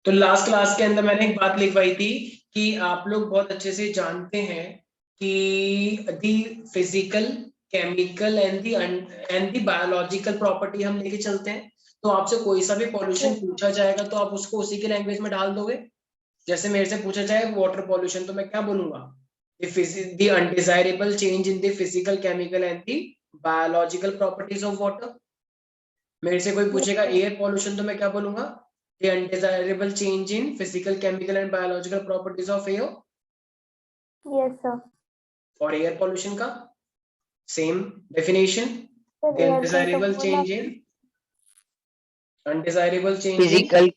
तो last class के अंदर मैंने एक बात लिखवाई थी कि आप लोग बहुत अच्छे से जानते हैं कि the physical, chemical and the biological property हम लेके चलते हैं। तो आपसे कोई सा भी पॉल्यूशन Yes. पूछा जाएगा तो आप उसको उसी के लैंग्वेज में डाल दोगे। जैसे मेरे से पूछा जाए वाटर पॉल्यूशन तो मैं क्या बोलूंगा, the undesirable change in the physical, chemical and the biological properties of water. मेरे से कोई पूछेगा Yes, एयर पॉल्यूशन तो मैं क्या बोलूंगा, the undesirable change in physical, chemical and biological properties of air. yes, sir. और एयर पॉल्यूशन का same definition, Sir, the air का तो अनडिजायरेबल बोला। Change in, undesirable change in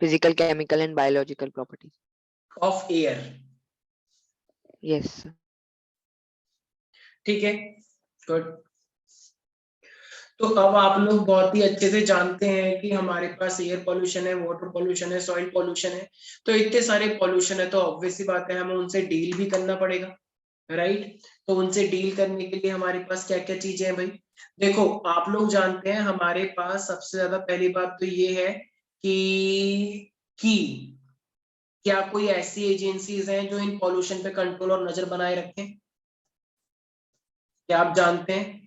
Physical, chemical and biological properties. Of air. Yes, sir. ठीक है, good. तो अब आप लोग बहुत ही अच्छे से जानते हैं कि हमारे पास एयर पॉल्यूशन है, वाटर पॉल्यूशन है, सॉइल पॉल्यूशन है। तो इतने सारे पॉल्यूशन है तो ऑब्वियस सी बात है हमें उनसे डील भी करना पड़ेगा, राइट। तो उनसे डील करने के लिए हमारे पास क्या क्या चीजें हैं भाई। देखो आप लोग जानते हैं हमारे पास सबसे ज्यादा पहली बात तो ये है कि क्या कोई ऐसी एजेंसीज हैं जो इन पॉल्यूशन पे कंट्रोल और नजर बनाए रखें। क्या आप जानते हैं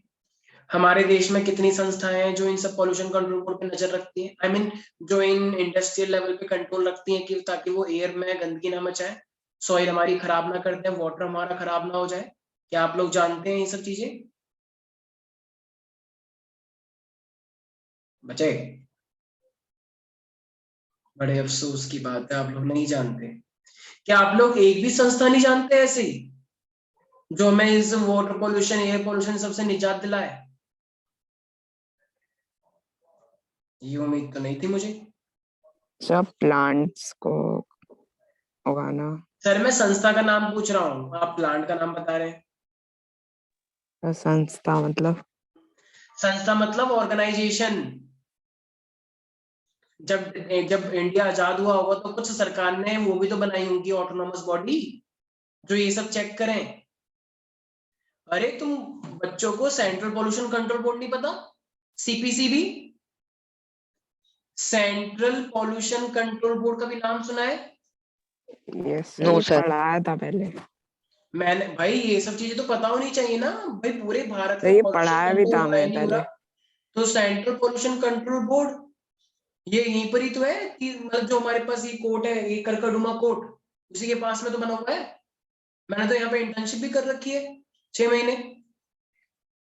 हमारे देश में कितनी संस्थाएं हैं जो इन सब पॉल्यूशन कंट्रोल बोर्ड पे नजर रखती हैं, आई मीन जो इन इंडस्ट्रियल लेवल पे कंट्रोल रखती हैं कि ताकि वो एयर में गंदगी ना मचाए, सॉइल हमारी खराब ना कर दे, वाटर हमारा खराब ना हो जाए। क्या आप लोग जानते हैं ये सब चीजें बचे? बड़े अफसोस की बात है आप लोग नहीं जानते। क्या आप लोग एक भी संस्था नहीं जानते ऐसी जो हमें इस वाटर पॉल्यूशन, एयर पॉल्यूशन सबसे निजात दिलाए? ये उम्मीद तो नहीं थी मुझे। सब प्लांट्स को उगाना। सर मैं संस्था का नाम पूछ रहा हूँ, आप प्लांट का नाम बता रहे हैं। संस्था मतलब? संस्था मतलब ऑर्गेनाइजेशन। जब जब इंडिया आजाद हुआ होगा तो कुछ सरकार ने वो भी तो बनाई होंगी ऑटोनोमस बॉडी जो ये सब चेक करें। अरे तुम बच्चों को सेंट्रल पोल्यूशन कंट्रोल बोर्ड नहीं पता, CPCB, central pollution control board का भी नाम सुना है? Yes No, sir. पढ़ाया था पहले। मैंने भाई ये सब चीजें तो पता होनी चाहिए ना भाई, पूरे भारत तो में ये pollution पढ़ाया भी control था हो रहा है मैं नहीं हो पहले। रहा, तो सेंट्रल पोल्यूशन कंट्रोल बोर्ड ये यहीं पर ही तो है कि मतलब जो हमारे पास ये कोर्ट है, ये करकड़ुमा कोर्ट, उसी के पास में तो बना हुआ है। मैंने तो यहाँ पे इंटर्नशिप भी कर रखी है 6 महीने।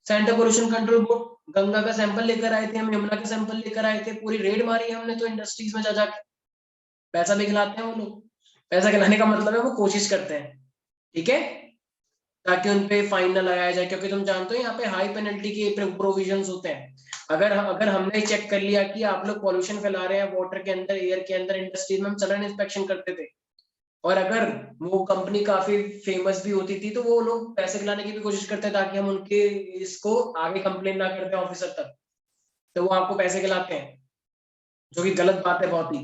Central pollution control board, Ganga का सैंपल लेकर आए थे हम, यमुना का सैंपल लेकर आए थे, पूरी रेड मारी है हमने तो इंडस्ट्रीज में जा जाके। पैसा भी खिलाते हैं वो लोग, पैसा खिलाने का मतलब है वो कोशिश करते हैं, ठीक है, ताकि उनपे फाइन न लगाया जाए, क्योंकि तुम जानते हो यहाँ पे हाई पेनल्टी के प्रोविजंस होते हैं। अगर हमने चेक कर लिया कि आप लोग पॉल्यूशन फैला रहे हैं वाटर के अंदर, एयर के अंदर, इंडस्ट्रीज में हम चलन इंस्पेक्शन करते थे, और अगर वो कंपनी काफी फेमस भी होती थी तो वो लोग पैसे खिलाने की भी कोशिश करते हैं ताकि हम उनके इसको आगे कंप्लेन ना करते ऑफिसर तक, तो वो आपको पैसे खिलाते हैं, जो कि गलत बात है बहुत ही।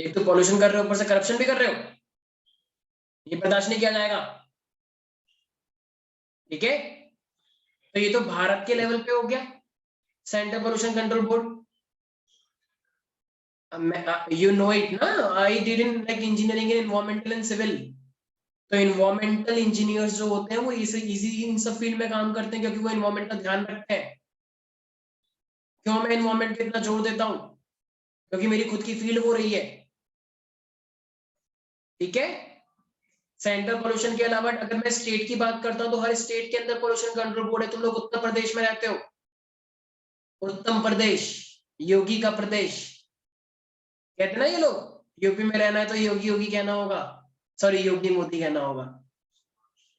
एक तो पॉल्यूशन कर रहे हो, ऊपर से करप्शन भी कर रहे हो, ये बर्दाश्त नहीं किया जाएगा, ठीक है। तो ये तो भारत के लेवल पे हो गया central pollution control board. You know it ना, I did in like engineering in environmental and civil. तो इन्वायरमेंटल इंजीनियर्स जो होते हैं वो इजी इन सब फील्ड में काम करते हैं, क्योंकि वो इन्वायरमेंट का ध्यान रखते हैं। क्यों मैं इन्वायरमेंट पे इतना जोर देता हूँ? क्योंकि मेरी खुद की फील्ड हो रही है, ठीक है। सेंट्रल पोल्यूशन के अलावा अगर मैं स्टेट की बात करता हूँ तो हर स्टेट के अंदर पोल्यूशन कंट्रोल बोर्ड है। तुम लोग उत्तर प्रदेश में रहते हो, उत्तम प्रदेश, योगी का प्रदेश कहते ना ये लोग, यूपी में रहना है तो योगी योगी कहना होगा, सॉरी योगी मोदी कहना होगा।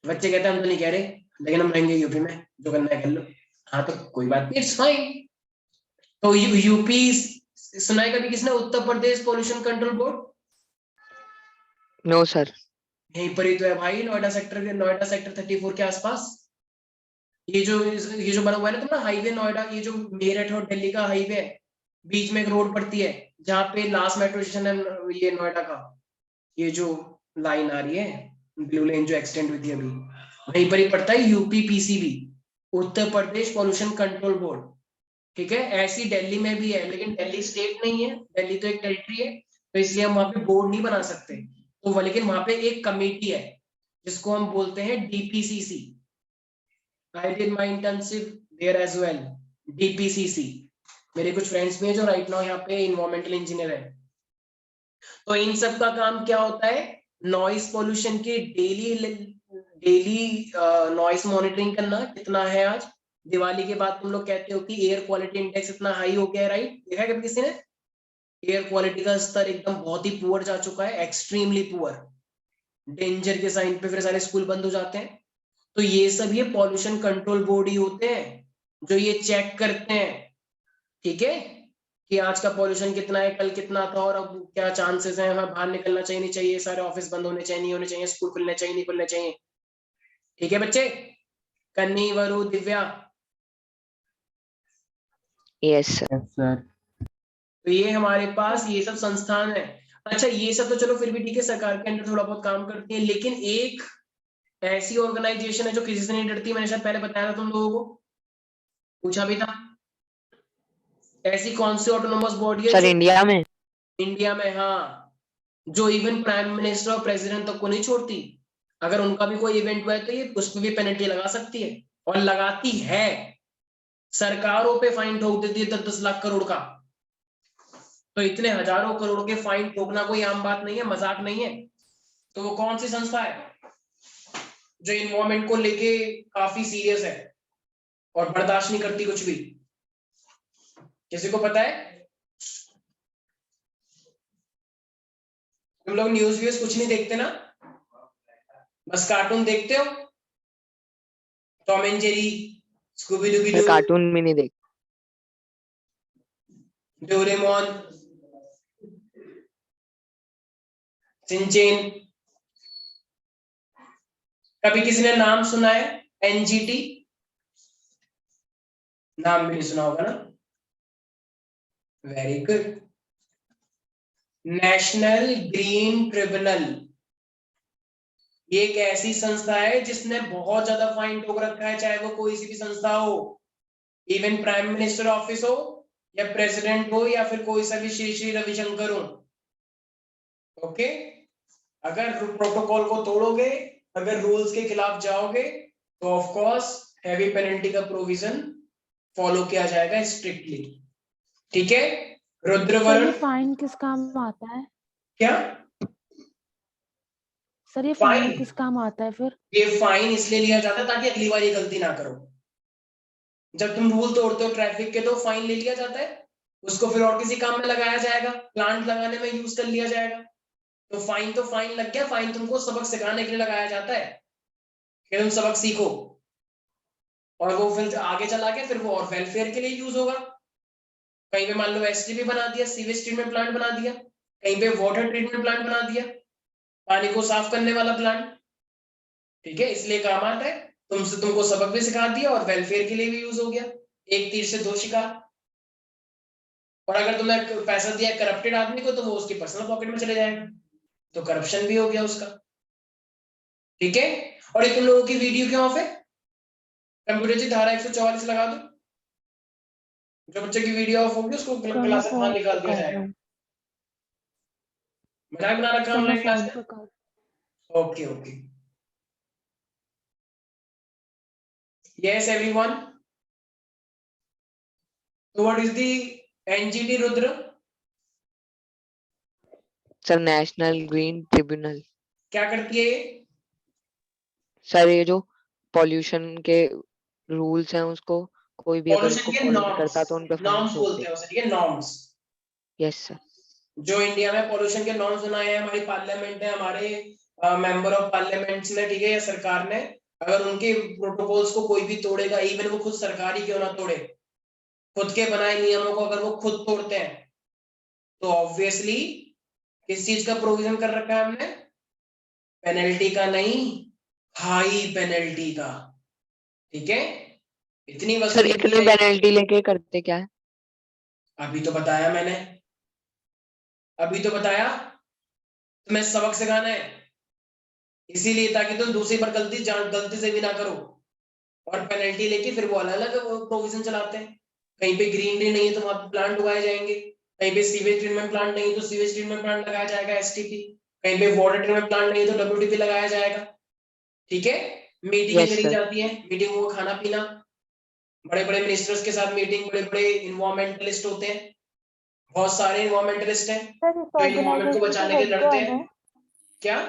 बच्चे कहते हैं हम तो नहीं कह रहे, लेकिन हम रहेंगे यूपी में, जो करना है कर लो। हाँ तो कोई बात नहीं, इट्स फाइन। तो यूपी सुना है कभी किसने, Uttar Pradesh pollution control board? No, sir. यहीं पर ही तो है भाई, नोएडा सेक्टर 34 के आसपास। ये जो बना हुआ है ना तुम्हारा हाईवे नोएडा, ये जो मेरठ और दिल्ली का हाईवे है, बीच में एक रोड पड़ती है जहाँ पे लास्ट मेट्रो स्टेशन है, ये नोएडा का, ये जो लाइन आ रही है ब्लू लाइन जो एक्सटेंड हुई थी अभी, वहीं पर ही पड़ता है यूपीपीसीबी, उत्तर प्रदेश पोल्यूशन कंट्रोल बोर्ड, ठीक है। ऐसी दिल्ली में भी है, लेकिन दिल्ली स्टेट नहीं है, दिल्ली तो एक टेरिटरी है। तो इसलिए हम वहां पे बोर्ड नहीं बना सकते। तो लेकिन वहां पे एक कमेटी है जिसको हम बोलते हैं DPCC. I did my internship there as well, DPCC. मेरे कुछ फ्रेंड्स भी हैं जो राइट नाउ यहाँ पे इन्वायरमेंटल इंजीनियर है। तो इन सब का काम क्या होता है, नॉइस पोल्यूशन की डेली नॉइस मॉनिटरिंग करना। कितना है आज दिवाली के बाद तुम लोग कहते हो कि एयर क्वालिटी इंडेक्स इतना हाई हो गया है, राइट? देखा है कभी किसी ने? एयर क्वालिटी का स्तर एकदम बहुत ही पुअर जा चुका है, एक्सट्रीमली पुअर, डेंजर के साइन पे फिर सारे स्कूल बंद हो जाते हैं। तो ये सब ये पॉल्यूशन कंट्रोल बोर्ड ही होते हैं जो ये चेक करते हैं, ठीक है, कि आज का पॉल्यूशन कितना है, कल कितना था, और अब क्या चांसेस हैं, हमें बाहर निकलना चाहिए नहीं चाहिए, सारे ऑफिस बंद होने चाहिए नहीं होने चाहिए, स्कूल खुलने चाहिए नहीं खुलने चाहिए। ठीक है बच्चे? कन्नी, वरु, Divya, Yes, sir. Yes, sir. तो ये हमारे पास ये सब संस्थान है। अच्छा, ये सब तो चलो फिर भी ठीक है, सरकार के अंदर थोड़ा बहुत काम करती है, लेकिन एक ऐसी ऑर्गेनाइजेशन है जो किसी से नहीं डरती, मैंने शायद पहले बताया था तुम लोगों को, पूछा भी था। ऐसी कौन सी ऑटोनोमस बॉडी है सर जो इंडिया में? इंडिया में, हाँ, जो इवन प्राइम मिनिस्टर और प्रेसिडेंट तक को नहीं छोड़ती। अगर उनका भी कोई इवेंट हुआ है तो ये उस पर भी पेनल्टी लगा सकती है, और लगाती है। सरकारों पे फाइन ठोक देती है 10-10 लाख करोड़ का। तो इतने हजारों करोड़ के फाइन ठोकना कोई आम बात नहीं है, मजाक नहीं है। तो वो कौन सी संस्था है जो इन्वायरमेंट को लेके काफी सीरियस है और बर्दाश्त नहीं करती कुछ भी? किसी को पता है? तुम लोग न्यूज व्यूज कुछ नहीं देखते ना, बस कार्टून देखते हो, टॉम एंड जेरी, स्कूबी डूबी मैं डू, कार्टून में नहीं देख। डोरेमोन, सिंचेन। कभी किसी ने नाम सुना है एनजीटी? नाम भी नहीं सुना होगा ना? Very good. National green tribunal, ये एक ऐसी संस्था है जिसने बहुत ज्यादा फाइन ठोक रखा है, चाहे वो कोई सी भी संस्था हो, इवन प्राइम मिनिस्टर ऑफिस हो, या प्रेसिडेंट हो, या फिर कोई सा भी श्री श्री रविशंकर हो। ओके, अगर प्रोटोकॉल को तोड़ोगे, अगर रूल्स के खिलाफ जाओगे, तो ऑफ कोर्स हैवी पेनल्टी का प्रोविजन फॉलो किया जाएगा स्ट्रिक्टली। ठीक है? रुद्रवरण, फाइन किस काम आता है? क्या सर ये फाइन? फाइन किस काम आता है फिर? ये फाइन इसलिए लिया जाता है ताकि अगली बार ये गलती ना करो। जब तुम रूल तोड़ते हो ट्रैफिक के तो फाइन ले लिया जाता है, उसको फिर और किसी काम में लगाया जाएगा, प्लांट लगाने में यूज कर लिया जाएगा। तो फाइन लग गया, फाइन तुमको सबक सिखाने के लिए लगाया जाता है कि तुम सबक सीखो, और वो फिर आगे चला के फिर वो और वेलफेयर के लिए यूज होगा। कहीं पे मान लो एसटीपी बना दिया, सीवेज ट्रीटमेंट प्लांट बना दिया, कहीं पे वाटर ट्रीटमेंट प्लांट बना दिया, पानी को साफ करने वाला प्लांट। ठीक है, इसलिए काम आता है, तुमको सबक भी सिखा दिया और वेलफेयर के लिए भी यूज हो गया। एक तीर से दो शिकार। और अगर तुमने पैसा दिया करप्टेड आदमी को, तो वो उसकी पर्सनल पॉकेट में चले जाएगा, तो करप्शन भी हो गया उसका। ठीक है? और ये तुम लोगों की वीडियो क्यों ऑफ है? कंप्यूटर जी धारा 144 लगा दो, जो बच्चे की वीडियो ऑफ होगी उसको क्लास से बाहर निकाल दिया जाएगा। बना रखा ऑनलाइन क्लास में। Okay okay, yes everyone. So what is the NGT, Rudra? Sir national green tribunal. क्या करती है ये? सर ये जो पॉल्यूशन के रूल्स हैं उसको कोई भी अगर उसको पॉल्यूशन के फॉलो नहीं करता तो उन पे फाइन नॉर्म्स ठोक बोलते हैं उसे, ठीक है, नॉर्म्स। Yes sir. जो इंडिया में पॉल्यूशन के नॉर्म्स बनाए हैं, हमारी पार्लियामेंट है, हमारे मेंबर ऑफ पार्लियामेंट्स ने, ठीक है, या सरकार ने, अगर उनके प्रोटोकॉल्स को कोई भी तोड़ेगा, इवन वो खुद सरकार ही क्यों ना तोड़े, खुद के बनाए नियमों को अगर वो खुद तोड़ते हैं, तो ऑब्वियसली किस चीज का प्रोविजन कर रखा है हमने? पेनल्टी का नहीं, हाई पेनल्टी का। ठीक है? इतनी सर वसूली इतनी की है। पेनल्टी लेके करते क्या है? अभी तो बताया मैंने, अभी तो बताया, तुम्हें सबक सिखाना है, इसीलिए ताकि तुम दूसरी बार गलती से भी ना करो। और पेनल्टी लेके फिर वो अलग अलग प्रोविजन चलाते हैं। कहीं पे ग्रीनरी नहीं है तो वहां पे प्लांट उगाए जाएंगे, कहीं पे सीवेज ट्रीटमेंट प्लांट नहीं तो सीवेज ट्रीटमेंट प्लांट लगाया जाएगा एसटीपी, कहीं पे वाटर ट्रीटमेंट प्लांट नहीं तो डब्ल्यूटीपी लगाया जाएगा। ठीक है, मीटिंगें Yes, करी sir. जाती है, मीटिंगों को खाना पीना, बड़े बड़े मिनिस्टर्स के साथ मीटिंग, बड़े बड़े इन्वायरमेंटलिस्ट होते हैं, बहुत सारे इन्वायरमेंटलिस्ट हैं सर इस जो इन्वायरमेंट को ऑर्गेनाइजेशन के बचाने के लिए हेड लड़ते कौन हैं। है? क्या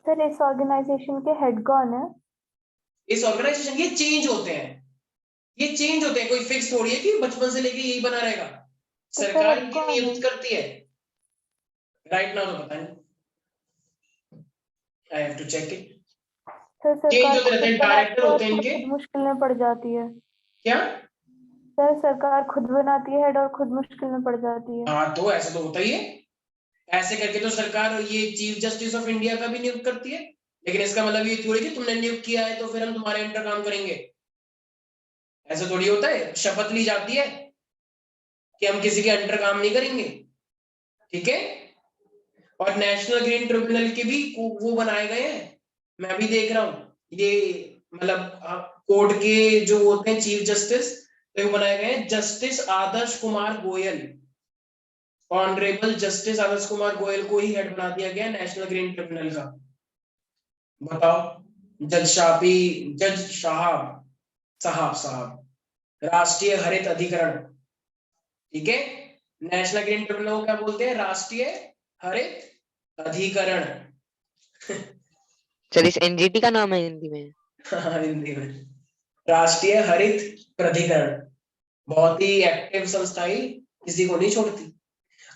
सर इस ऑर्गेनाइजेशन के हेड कौन है? इस ऑर्गेनाइजेशन के चेंज होते हैं, ये चेंज होते हैं, कोई फिक्स थोड़ी है कि बचपन से लेके यही बना रहेगा, तो सर सरकार हेड ये कौन है? नियुक्त करती है। राइट नाउ तो पता नहीं, I have to check it. Sir change सरकार होते रहते हैं, खुद बनाती डायरेक्टर है होते और हैं इनके। खुद मुश्किल में पड़ जाती है। क्या? सर सरकार खुद बनाती है हेड और खुद मुश्किल में पड़ जाती है। हाँ तो ऐसा तो होता ही है, ऐसे करके तो सरकार ये चीफ जस्टिस ऑफ इंडिया का भी नियुक्त करती है, लेकिन इसका मतलब ये थोड़ी कि तुमने नियुक्त किया है तो फिर हम तुम्हारे अंडर काम करेंगे, ऐसा थोड़ी होता है। शपथ ली जाती है कि हम किसी के अंडर काम नहीं करेंगे। ठीक है, और नेशनल ग्रीन ट्रिब्यूनल के भी वो बनाए गए हैं, मैं अभी देख रहा हूँ ये, मतलब कोर्ट के जो होते हैं चीफ जस्टिस, तो वो बनाए गए हैं justice Adarsh Kumar Goyal, honourable justice Adarsh Kumar Goyal को ही हेड बना दिया गया नेशनल ग्रीन ट्रिब्यूनल का। बताओ, जज साहब राष्ट्रीय हरित अधिकरण। ठीक है, नेशनल ग्रीन ट्रिब्यूनल को क्या बोलते हैं? राष्ट्रीय हरित अधिकरण। सर इस एनजीटी का नाम है हिंदी में? हाँ, हिंदी में राष्ट्रीय हरित प्राधिकरण, बहुत ही एक्टिव संस्था ही, किसी को नहीं छोड़ती।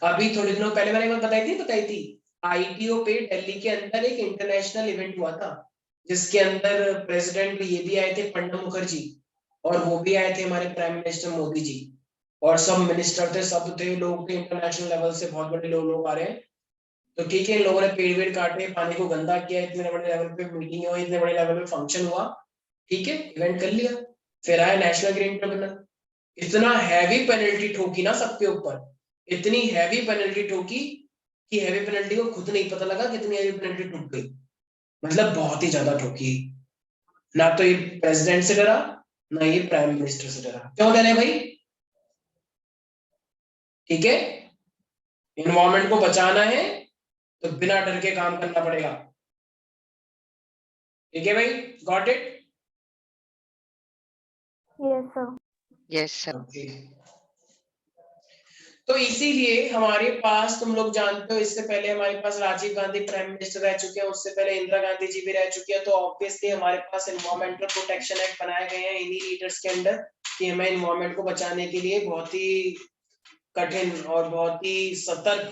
अभी थोड़े दिनों पहले मैंने बताई थी आईटीओ पे दिल्ली के अंदर एक इंटरनेशनल इवेंट हुआ था, जिसके अंदर प्रेसिडेंट ये भी आए थे प्रणब मुखर्जी, और वो भी आए थे हमारे प्राइम मिनिस्टर मोदी जी, और सब मिनिस्टर थे, सब थे, लोग थे, इंटरनेशनल लेवल से बहुत बड़े लोग आ रहे हैं। तो ठीक है, इन लोगों ने पेड़ वेड़ काटे, पानी को गंदा किया, इतने बड़े लेवल पे मीटिंग हुई, इतने बड़े लेवल पे फंक्शन हुआ, ठीक है, इवेंट कर लिया, फिर आया नेशनल ग्रीन ट्रिब्यूनल, इतना हैवी पेनल्टी ठोकी ना सबके ऊपर, इतनी हैवी पेनल्टी ठोकी कि हैवी पेनल्टी को खुद नहीं पता लगा कितनी हैवी पेनल्टी ठोक गई, मतलब बहुत ही ज्यादा ठोकी। ना तो ये प्रेसिडेंट से डरा, ना ये प्राइम मिनिस्टर से डरा। क्यों डरे भाई? ठीक है, इन्वायरमेंट को बचाना है तो बिना डर के काम करना पड़ेगा। ठीक है भाई, got it? Yes sir. Yes sir. Okay, तो इसीलिए हमारे पास, तुम लोग जानते हो, इससे पहले हमारे पास राजीव गांधी प्राइम मिनिस्टर रह चुके हैं, उससे पहले इंदिरा गांधी जी भी रह चुकी है, तो ऑब्वियसली हमारे पास एनवायरमेंटल प्रोटेक्शन एक्ट बनाए गए हैं इन्हीं लीडर्स के अंडर, कि हमें एनवायरमेंट को बचाने के लिए बहुत ही कठिन और बहुत ही सतर्क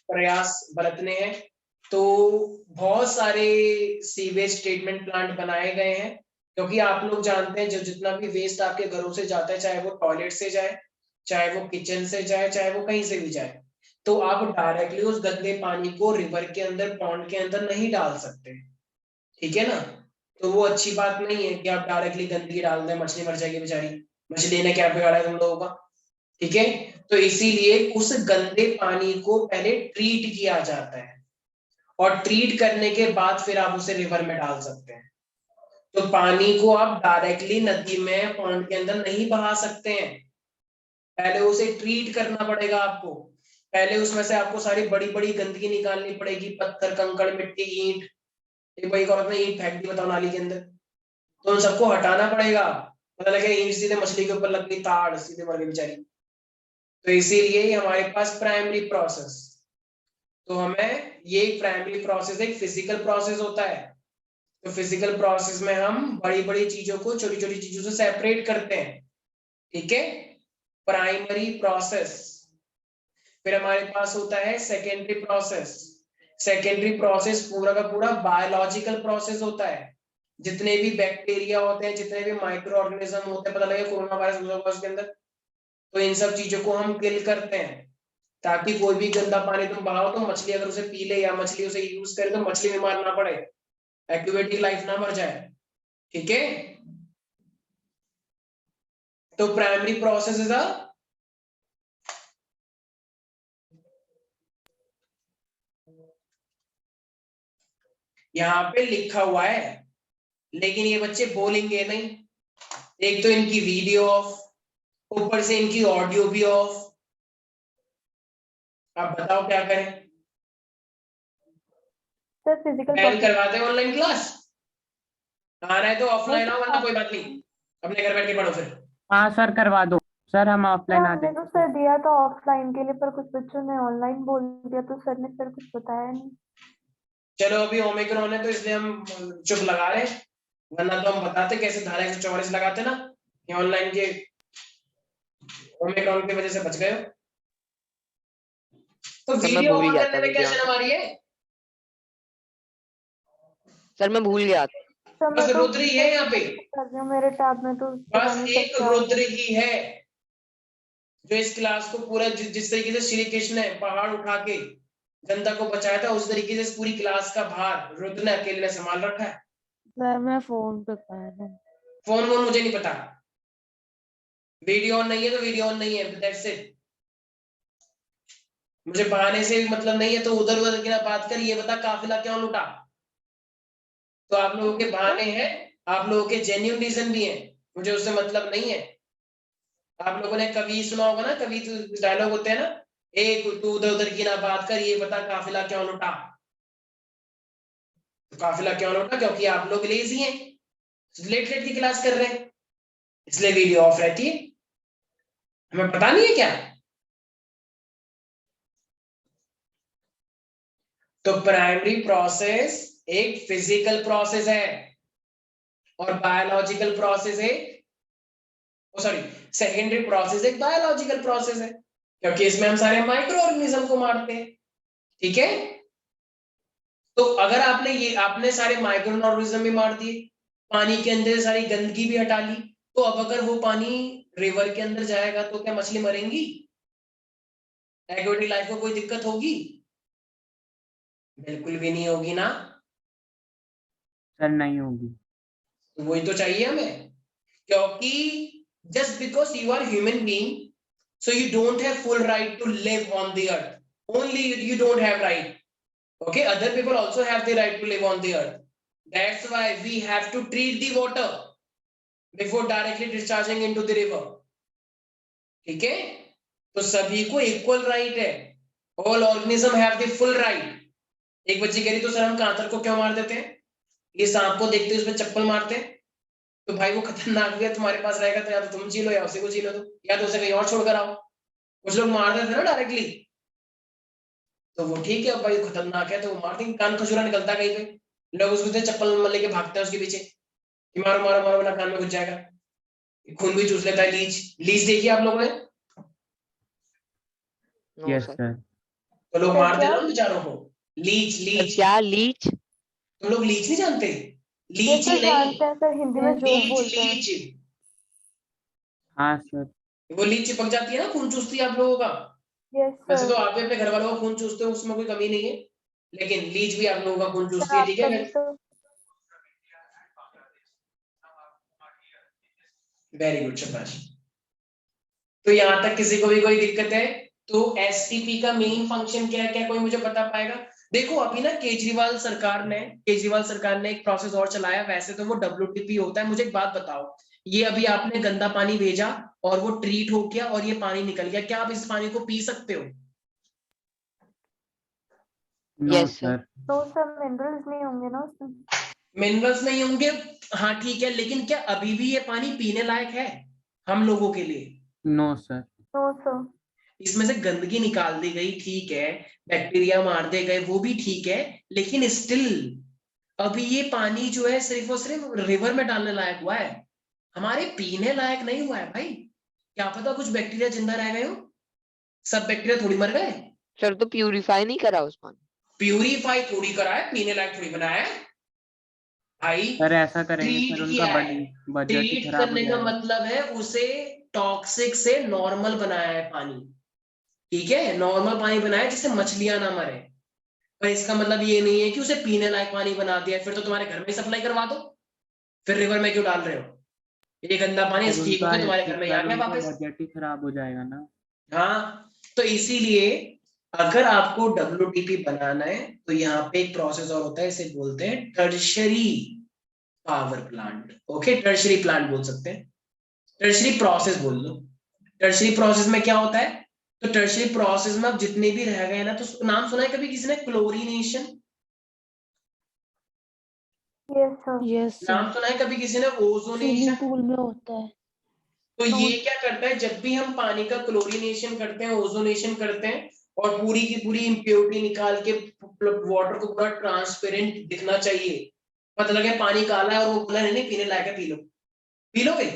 प्रयास बरतने हैं। तो बहुत सारे सीवेज ट्रीटमेंट प्लांट बनाए गए हैं, क्योंकि आप लोग जानते हैं जो जितना भी वेस्ट आपके घरों से जाता है, चाहे वो टॉयलेट से जाए, चाहे वो किचन से जाए, चाहे वो कहीं से भी जाए, तो आप डायरेक्टली उस गंदे पानी को रिवर के अंदर, पॉन्ड के अंदर नहीं डाल सकते। ठीक है ना, तो वो अच्छी बात नहीं है कि आप डायरेक्टली गंदगी डाल दें, मछली मर जाएगी बेचारी, मछली ने क्या बिगाड़ा है तुम लोगों का। ठीक है, तो इसीलिए उस गंदे पानी को पहले ट्रीट किया जाता है, और ट्रीट करने के बाद फिर आप उसे रिवर में डाल सकते हैं। तो पानी को आप डायरेक्टली नदी में, पॉन्ड के अंदर नहीं बहा सकते हैं, पहले उसे ट्रीट करना पड़ेगा आपको, पहले उसमें से आपको सारी बड़ी बड़ी गंदगी निकालनी पड़ेगी, पत्थर, कंकड़, मिट्टी, ईंट, एक भाई औरत ने ईंट फेंक दी बताओ नाली के अंदर, तो उन सबको हटाना पड़ेगा, पता लगे ईंट सीधे मछली के ऊपर लग गई, ताड़, सीधे मर गई बेचारी। तो इसीलिए हमारे पास प्राइमरी प्रोसेस, तो हमें ये प्राइमरी प्रोसेस एक फिजिकल प्रोसेस होता है, तो फिजिकल प्रोसेस में हम बड़ी बड़ी चीजों को छोटी छोटी चीजों से सेपरेट करते हैं। ठीक है, प्राइमरी प्रोसेस। फिर हमारे पास होता है सेकेंडरी प्रोसेस। सेकेंडरी प्रोसेस पूरा का पूरा बायोलॉजिकल प्रोसेस होता है, जितने भी बैक्टीरिया होते हैं, जितने भी माइक्रो ऑर्गेनिज्म होते हैं, पता लगे कोरोना वायरस हुआ उसके अंदर, तो इन सब चीजों को हम किल करते हैं, ताकि कोई भी गंदा पानी तुम बहाओ तो मछली अगर उसे पी ले या मछली उसे यूज करे तो मछली बीमार ना पड़े, एक्वेटिक लाइफ ना मर जाए। ठीक है, तो प्राइमरी प्रोसेस इज अ यहाँ पे लिखा हुआ है, लेकिन ये बच्चे बोलेंगे नहीं, एक तो इनकी वीडियो ऑफ, ऊपर से इनकी ऑडियो भी ऑफ, आप बताओ क्या करें? सर फिजिकल पहले करवाते हैं ऑनलाइन क्लास, आना है तो ऑफलाइन आओ, वरना कोई बात नहीं, अपने घर बैठ के पढ़ो फिर। हाँ सर करवा दो सर, हम ऑफलाइन आ हमने तो जाएंगे। सर दिया था ऑफलाइन के लिए, पर कुछ बच्चों ने ऑनलाइन बोल दिया, तो सर ने फिर कुछ बताया नहीं। चलो अभी ओमिक्रॉन है तो इसलिए हम चुप लगा रहे हैं, वरना तो हम बताते कैसे धारा 144 लगाते ना, ये ऑनलाइन के ओमिक्रॉन की वजह से बच गए हो। तो सर मैं वीडियो भूल ऑन गया करने था में क्या वीडियो, शर्म आ रही है? सर मैं भूल गया। सर बस मैं तो रुद्र ही है यहाँ पे, कर रही हूँ, मेरे टैब में तो पता बस नहीं सर एक क्या हो रुद्र गया। ही है जो इस क्लास को पूरा जिस तरीके से श्री कृष्ण ने पहाड़ उठा के जनता को बचाया था, उस तरीके से इस पूरी क्लास का भार रुद्र ने अकेले ने संभाल रखा है। सर मैं फोन पे कर रहा हूँ। फोन वोन मुझे नहीं पता, वीडियो ऑन नहीं है तो वीडियो ऑन नहीं है, दैट्स इट। मुझे बहाने से भी मतलब नहीं है, तो उधर उधर की ना बात कर, ये बता काफिला क्यों लूटा? तो आप लोगों के बहाने हैं, आप लोगों के जेन्युइन रीजन भी हैं, मुझे उससे मतलब नहीं है। आप लोगों ने कवि सुना होगा ना, कवि डायलॉग होते हैं ना, एक तू उधर उधर की ना बात कर, ये बता काफिला क्यों लूटा? तो काफिला क्यों लूटा? क्योंकि आप लोग लेजी हैं, लेट लेट की क्लास कर रहे हैं, इसलिए वीडियो ऑफ रहती है। हमें पता नहीं है क्या? तो प्राइमरी प्रोसेस एक फिजिकल प्रोसेस है और बायोलॉजिकल प्रोसेस है, सॉरी सेकेंडरी प्रोसेस एक बायोलॉजिकल प्रोसेस है, क्योंकि इसमें हम सारे माइक्रो ऑर्गेनिज्म को मारते हैं। ठीक है, तो अगर आपने सारे माइक्रो ऑर्गेनिज्म भी मार दिए, पानी के अंदर सारी गंदगी भी हटा ली, तो अब अगर वो पानी रिवर के अंदर जाएगा तो क्या मछली मरेंगी? एक्वेटिक लाइफ को कोई दिक्कत होगी? बिल्कुल भी नहीं होगी ना। सर नहीं होगी। तो वही तो चाहिए हमें, क्योंकि just because you are human being, so you don't have full right to live on the earth. Only you don't have right. Okay, other people also have the right to live on the earth. That's why we have to treat the water before directly discharging into the river. ठीक है, तो सभी को equal right है, all organism have the full right. एक बच्ची कह रही तो सर हम कांतर को क्यों मार देते हैं? ये सांप को देखते उसमें चप्पल मारते हैं, तो भाई वो खतरनाक भी है, तुम्हारे पास रहेगा तो या तो तुम जी लो या उसी को जी लो, या तो उसे कहीं और छोड़कर आओ। कुछ लोग मार देते ना डायरेक्टली, तो वो ठीक है, भाई खतरनाक है तो वो मार देंगे, कान खजूरा निकलता कहीं पे, लोग उसको चप्पल लेके भागते हैं उसके पीछे कि मारो मारो मारो ना, कान में घुस जाएगा, खून भी चूस लेता है। लीच, लीच देखिए आप लोगों ने? No yes sir. सर। तो लोग सर मारते क्या? ना बेचारों को। लीच, सर लीच, क्या लीच? तुम लोग लीच नहीं जानते? ये लीच सर ही नहीं, जानते हैं सर, हिंदी में जोक लीच बोलते हैं। लीच, हाँ सर। वो लीच चिपक जाती है ना, खून चूसती है आप लोगों का। यस वैसे तो सर। आप भी अपने घर वालों का खून चूसते हो, उसमें कोई कमी नहीं है, लेकिन लीच भी आप लोगों का खून सर चूसती है। आप ठीक है, तभी तो। वेरी गुड शाबाश। तो यहाँ तक किसी को भी कोई दिक्कत है? तो एसटीपी का मेन फंक्शन क्या है, क्या कोई मुझे बता पाएगा? देखो अभी ना केजरीवाल सरकार ने एक प्रोसेस और चलाया, वैसे तो वो WTP होता है। मुझे एक बात बताओ, ये अभी आपने गंदा पानी भेजा और वो ट्रीट हो गया और ये पानी निकल गया, क्या आप इस पानी को पी सकते हो? No yes sir. सर। तो सर मिनरल्स नहीं होंगे ना उसमें? मिनरल्स नहीं होंगे, हाँ ठीक है, लेकिन क्या अभी भी ये पानी पीने लायक है हम लोगों के लिए? No sir. तो सर इसमें से गंदगी निकाल दी गई, ठीक है, बैक्टीरिया मार दे गए, वो भी ठीक है, लेकिन स्टिल अभी ये पानी जो है सिर्फ और सिर्फ रिवर में डालने लायक हुआ है, हमारे पीने लायक नहीं हुआ है भाई। क्या पता कुछ बैक्टीरिया जिंदा रह गए हो, सब बैक्टीरिया थोड़ी मर गए। सर तो प्यूरिफाई नहीं करा उस पानी? प्यूरिफाई थोड़ी करा है, पीने लायक थोड़ी बनाया है भाई। सर ऐसा करेंगे ट्रीट सर किया उनका है, बजट ही ट्रीट खराब हो करने का जाएगा। मतलब है उसे टॉक्सिक से नॉर्मल बनाया है पानी, ठीक है, नॉर्मल पानी बनाया जिससे मछलियां ना मरे। पर इसका मतलब ये नहीं है कि उसे पीने लायक पानी बना दिया, फिर तो तुम्हारे घर में सप्लाई करवा दो, फिर रिवर में क्यों डाल रहे हो? ये गंदा पानी सर ठीक होकर तुम्हारे घर में ही आ सर गया उनका वापस। बजट ही खराब हो जाएगा ना। हाँ, तो इसीलिए अगर आपको WTP बनाना है तो यहाँ पे एक प्रोसेस और होता है, इसे बोलते हैं tertiary power plant. Okay, tertiary plant बोल सकते हैं, टर्शरी प्रोसेस बोल लो। टर्शरी प्रोसेस में क्या होता है? तो टर्शियरी प्रोसेस में अब जितने भी रह गए ना, तो नाम सुना है कभी किसी ने क्लोरीनेशन? Yes sir. यस नाम सर, सुना है कभी किसी ने स्विमिंग ओजोनेशन? पूल में होता है। तो ये क्या करता है, जब भी हम पानी का क्लोरीनेशन करते हैं, ओजोनेशन करते हैं, और पूरी की पूरी इम्प्योरिटी निकाल के वाटर को पूरा ट्रांसपेरेंट दिखना चाहिए, पता लगे पानी काला है और वो कलर नहीं पीने लायक है, पी लोगे?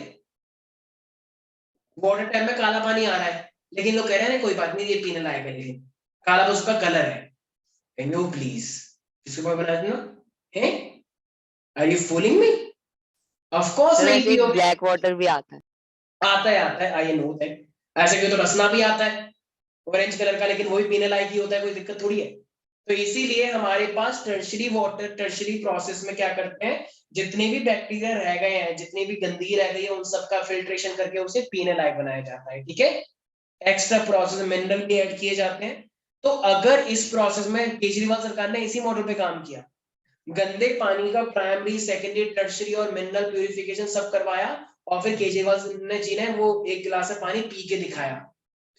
वाटर टैप में काला पानी आ रहा है, लेकिन लोग कह रहे हैं कोई बात नहीं ये पीने लायक है, लेकिन काला बस उसका कलर है। कहेंगे वो प्लीज किसके पास बना देना है? Are you fooling me? Of course sir नहीं वैसे एक पियोगे। ब्लैक वाटर भी आता है। आता है, आई नो दैट। ऐसे क्यों, तो रसना भी आता है ऑरेंज कलर का, लेकिन वो भी पीने लायक ही होता है, कोई दिक्कत थोड़ी है। तो इसीलिए हमारे पास टर्शियरी वाटर, टर्शियरी प्रोसेस में क्या करते हैं, जितने भी बैक्टीरिया रह गए हैं, जितनी भी गंदगी रह गई है, उन सबका फिल्ट्रेशन करके उसे पीने लायक बनाया जाता है। ठीक है, एक्स्ट्रा प्रोसेस मिनरल भी ऐड किए जाते हैं। तो अगर इस प्रोसेस में केजरीवाल सरकार ने इसी मॉडल पे काम किया, गंदे पानी का प्राइमरी, सेकेंडरी, टर्शियरी और मिनरल प्यूरिफिकेशन सब करवाया, और फिर केजरीवाल जी ने वो एक गिलास से पानी पी के दिखाया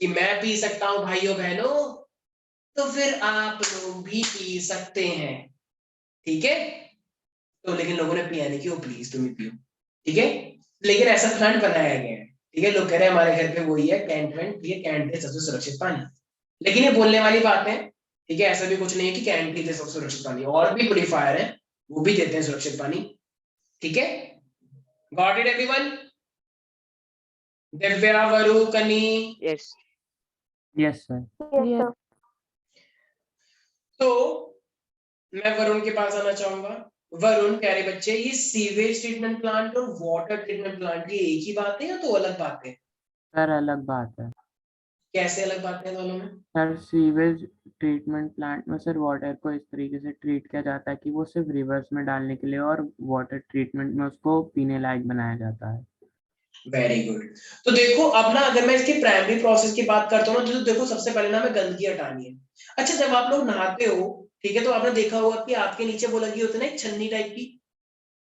कि मैं पी सकता हूं भाइयों बहनों, तो फिर आप लोग भी पी सकते हैं। ठीक है, तो लेकिन लोगों ने पिया नहीं कि वो प्लीज तुम ही पियो। ठीक है, लेकिन ऐसा प्लांट बनाया गया है। ठीक है, लोग कह रहे हैं हमारे घर पे वही है कैंट वैंट, ये कैंट है सबसे सुरक्षित पानी, लेकिन ये बोलने वाली बात है। ठीक है, ऐसा भी कुछ नहीं है कि कैंट ही दे सबसे सुरक्षित पानी, और भी प्यूरिफायर है वो भी देते हैं सुरक्षित पानी। ठीक है, गॉट इट एवरीवन? दिव्या, वरु, कनी? Yes yes sir. Yes Yes. Sir. तो मैं वरुण के पास आना चाहूंगा। वरुण प्यारे बच्चे, ये सीवेज ट्रीटमेंट प्लांट और वाटर ट्रीटमेंट प्लांट की एक ही बात है या तो अलग बात है? सर अलग बात है। कैसे अलग बात है दोनों में? सर सीवेज ट्रीटमेंट प्लांट में सर वाटर को इस तरीके से ट्रीट किया जाता है कि वो सिर्फ रिवर्स में डालने के लिए, और वाटर ट्रीटमेंट में उसको पीने लायक बनाया जाता है। Very good. तो देखो अब ना, अगर मैं इसकी प्राइमरी प्रोसेस की बात करता हूँ ना, तो देखो सबसे पहले ना हमें गंदगी हटानी है। अच्छा, जब आप लोग नहाते हो, ठीक है, तो आपने देखा होगा कि आपके नीचे वो लगी होती है ना एक छन्नी टाइप की,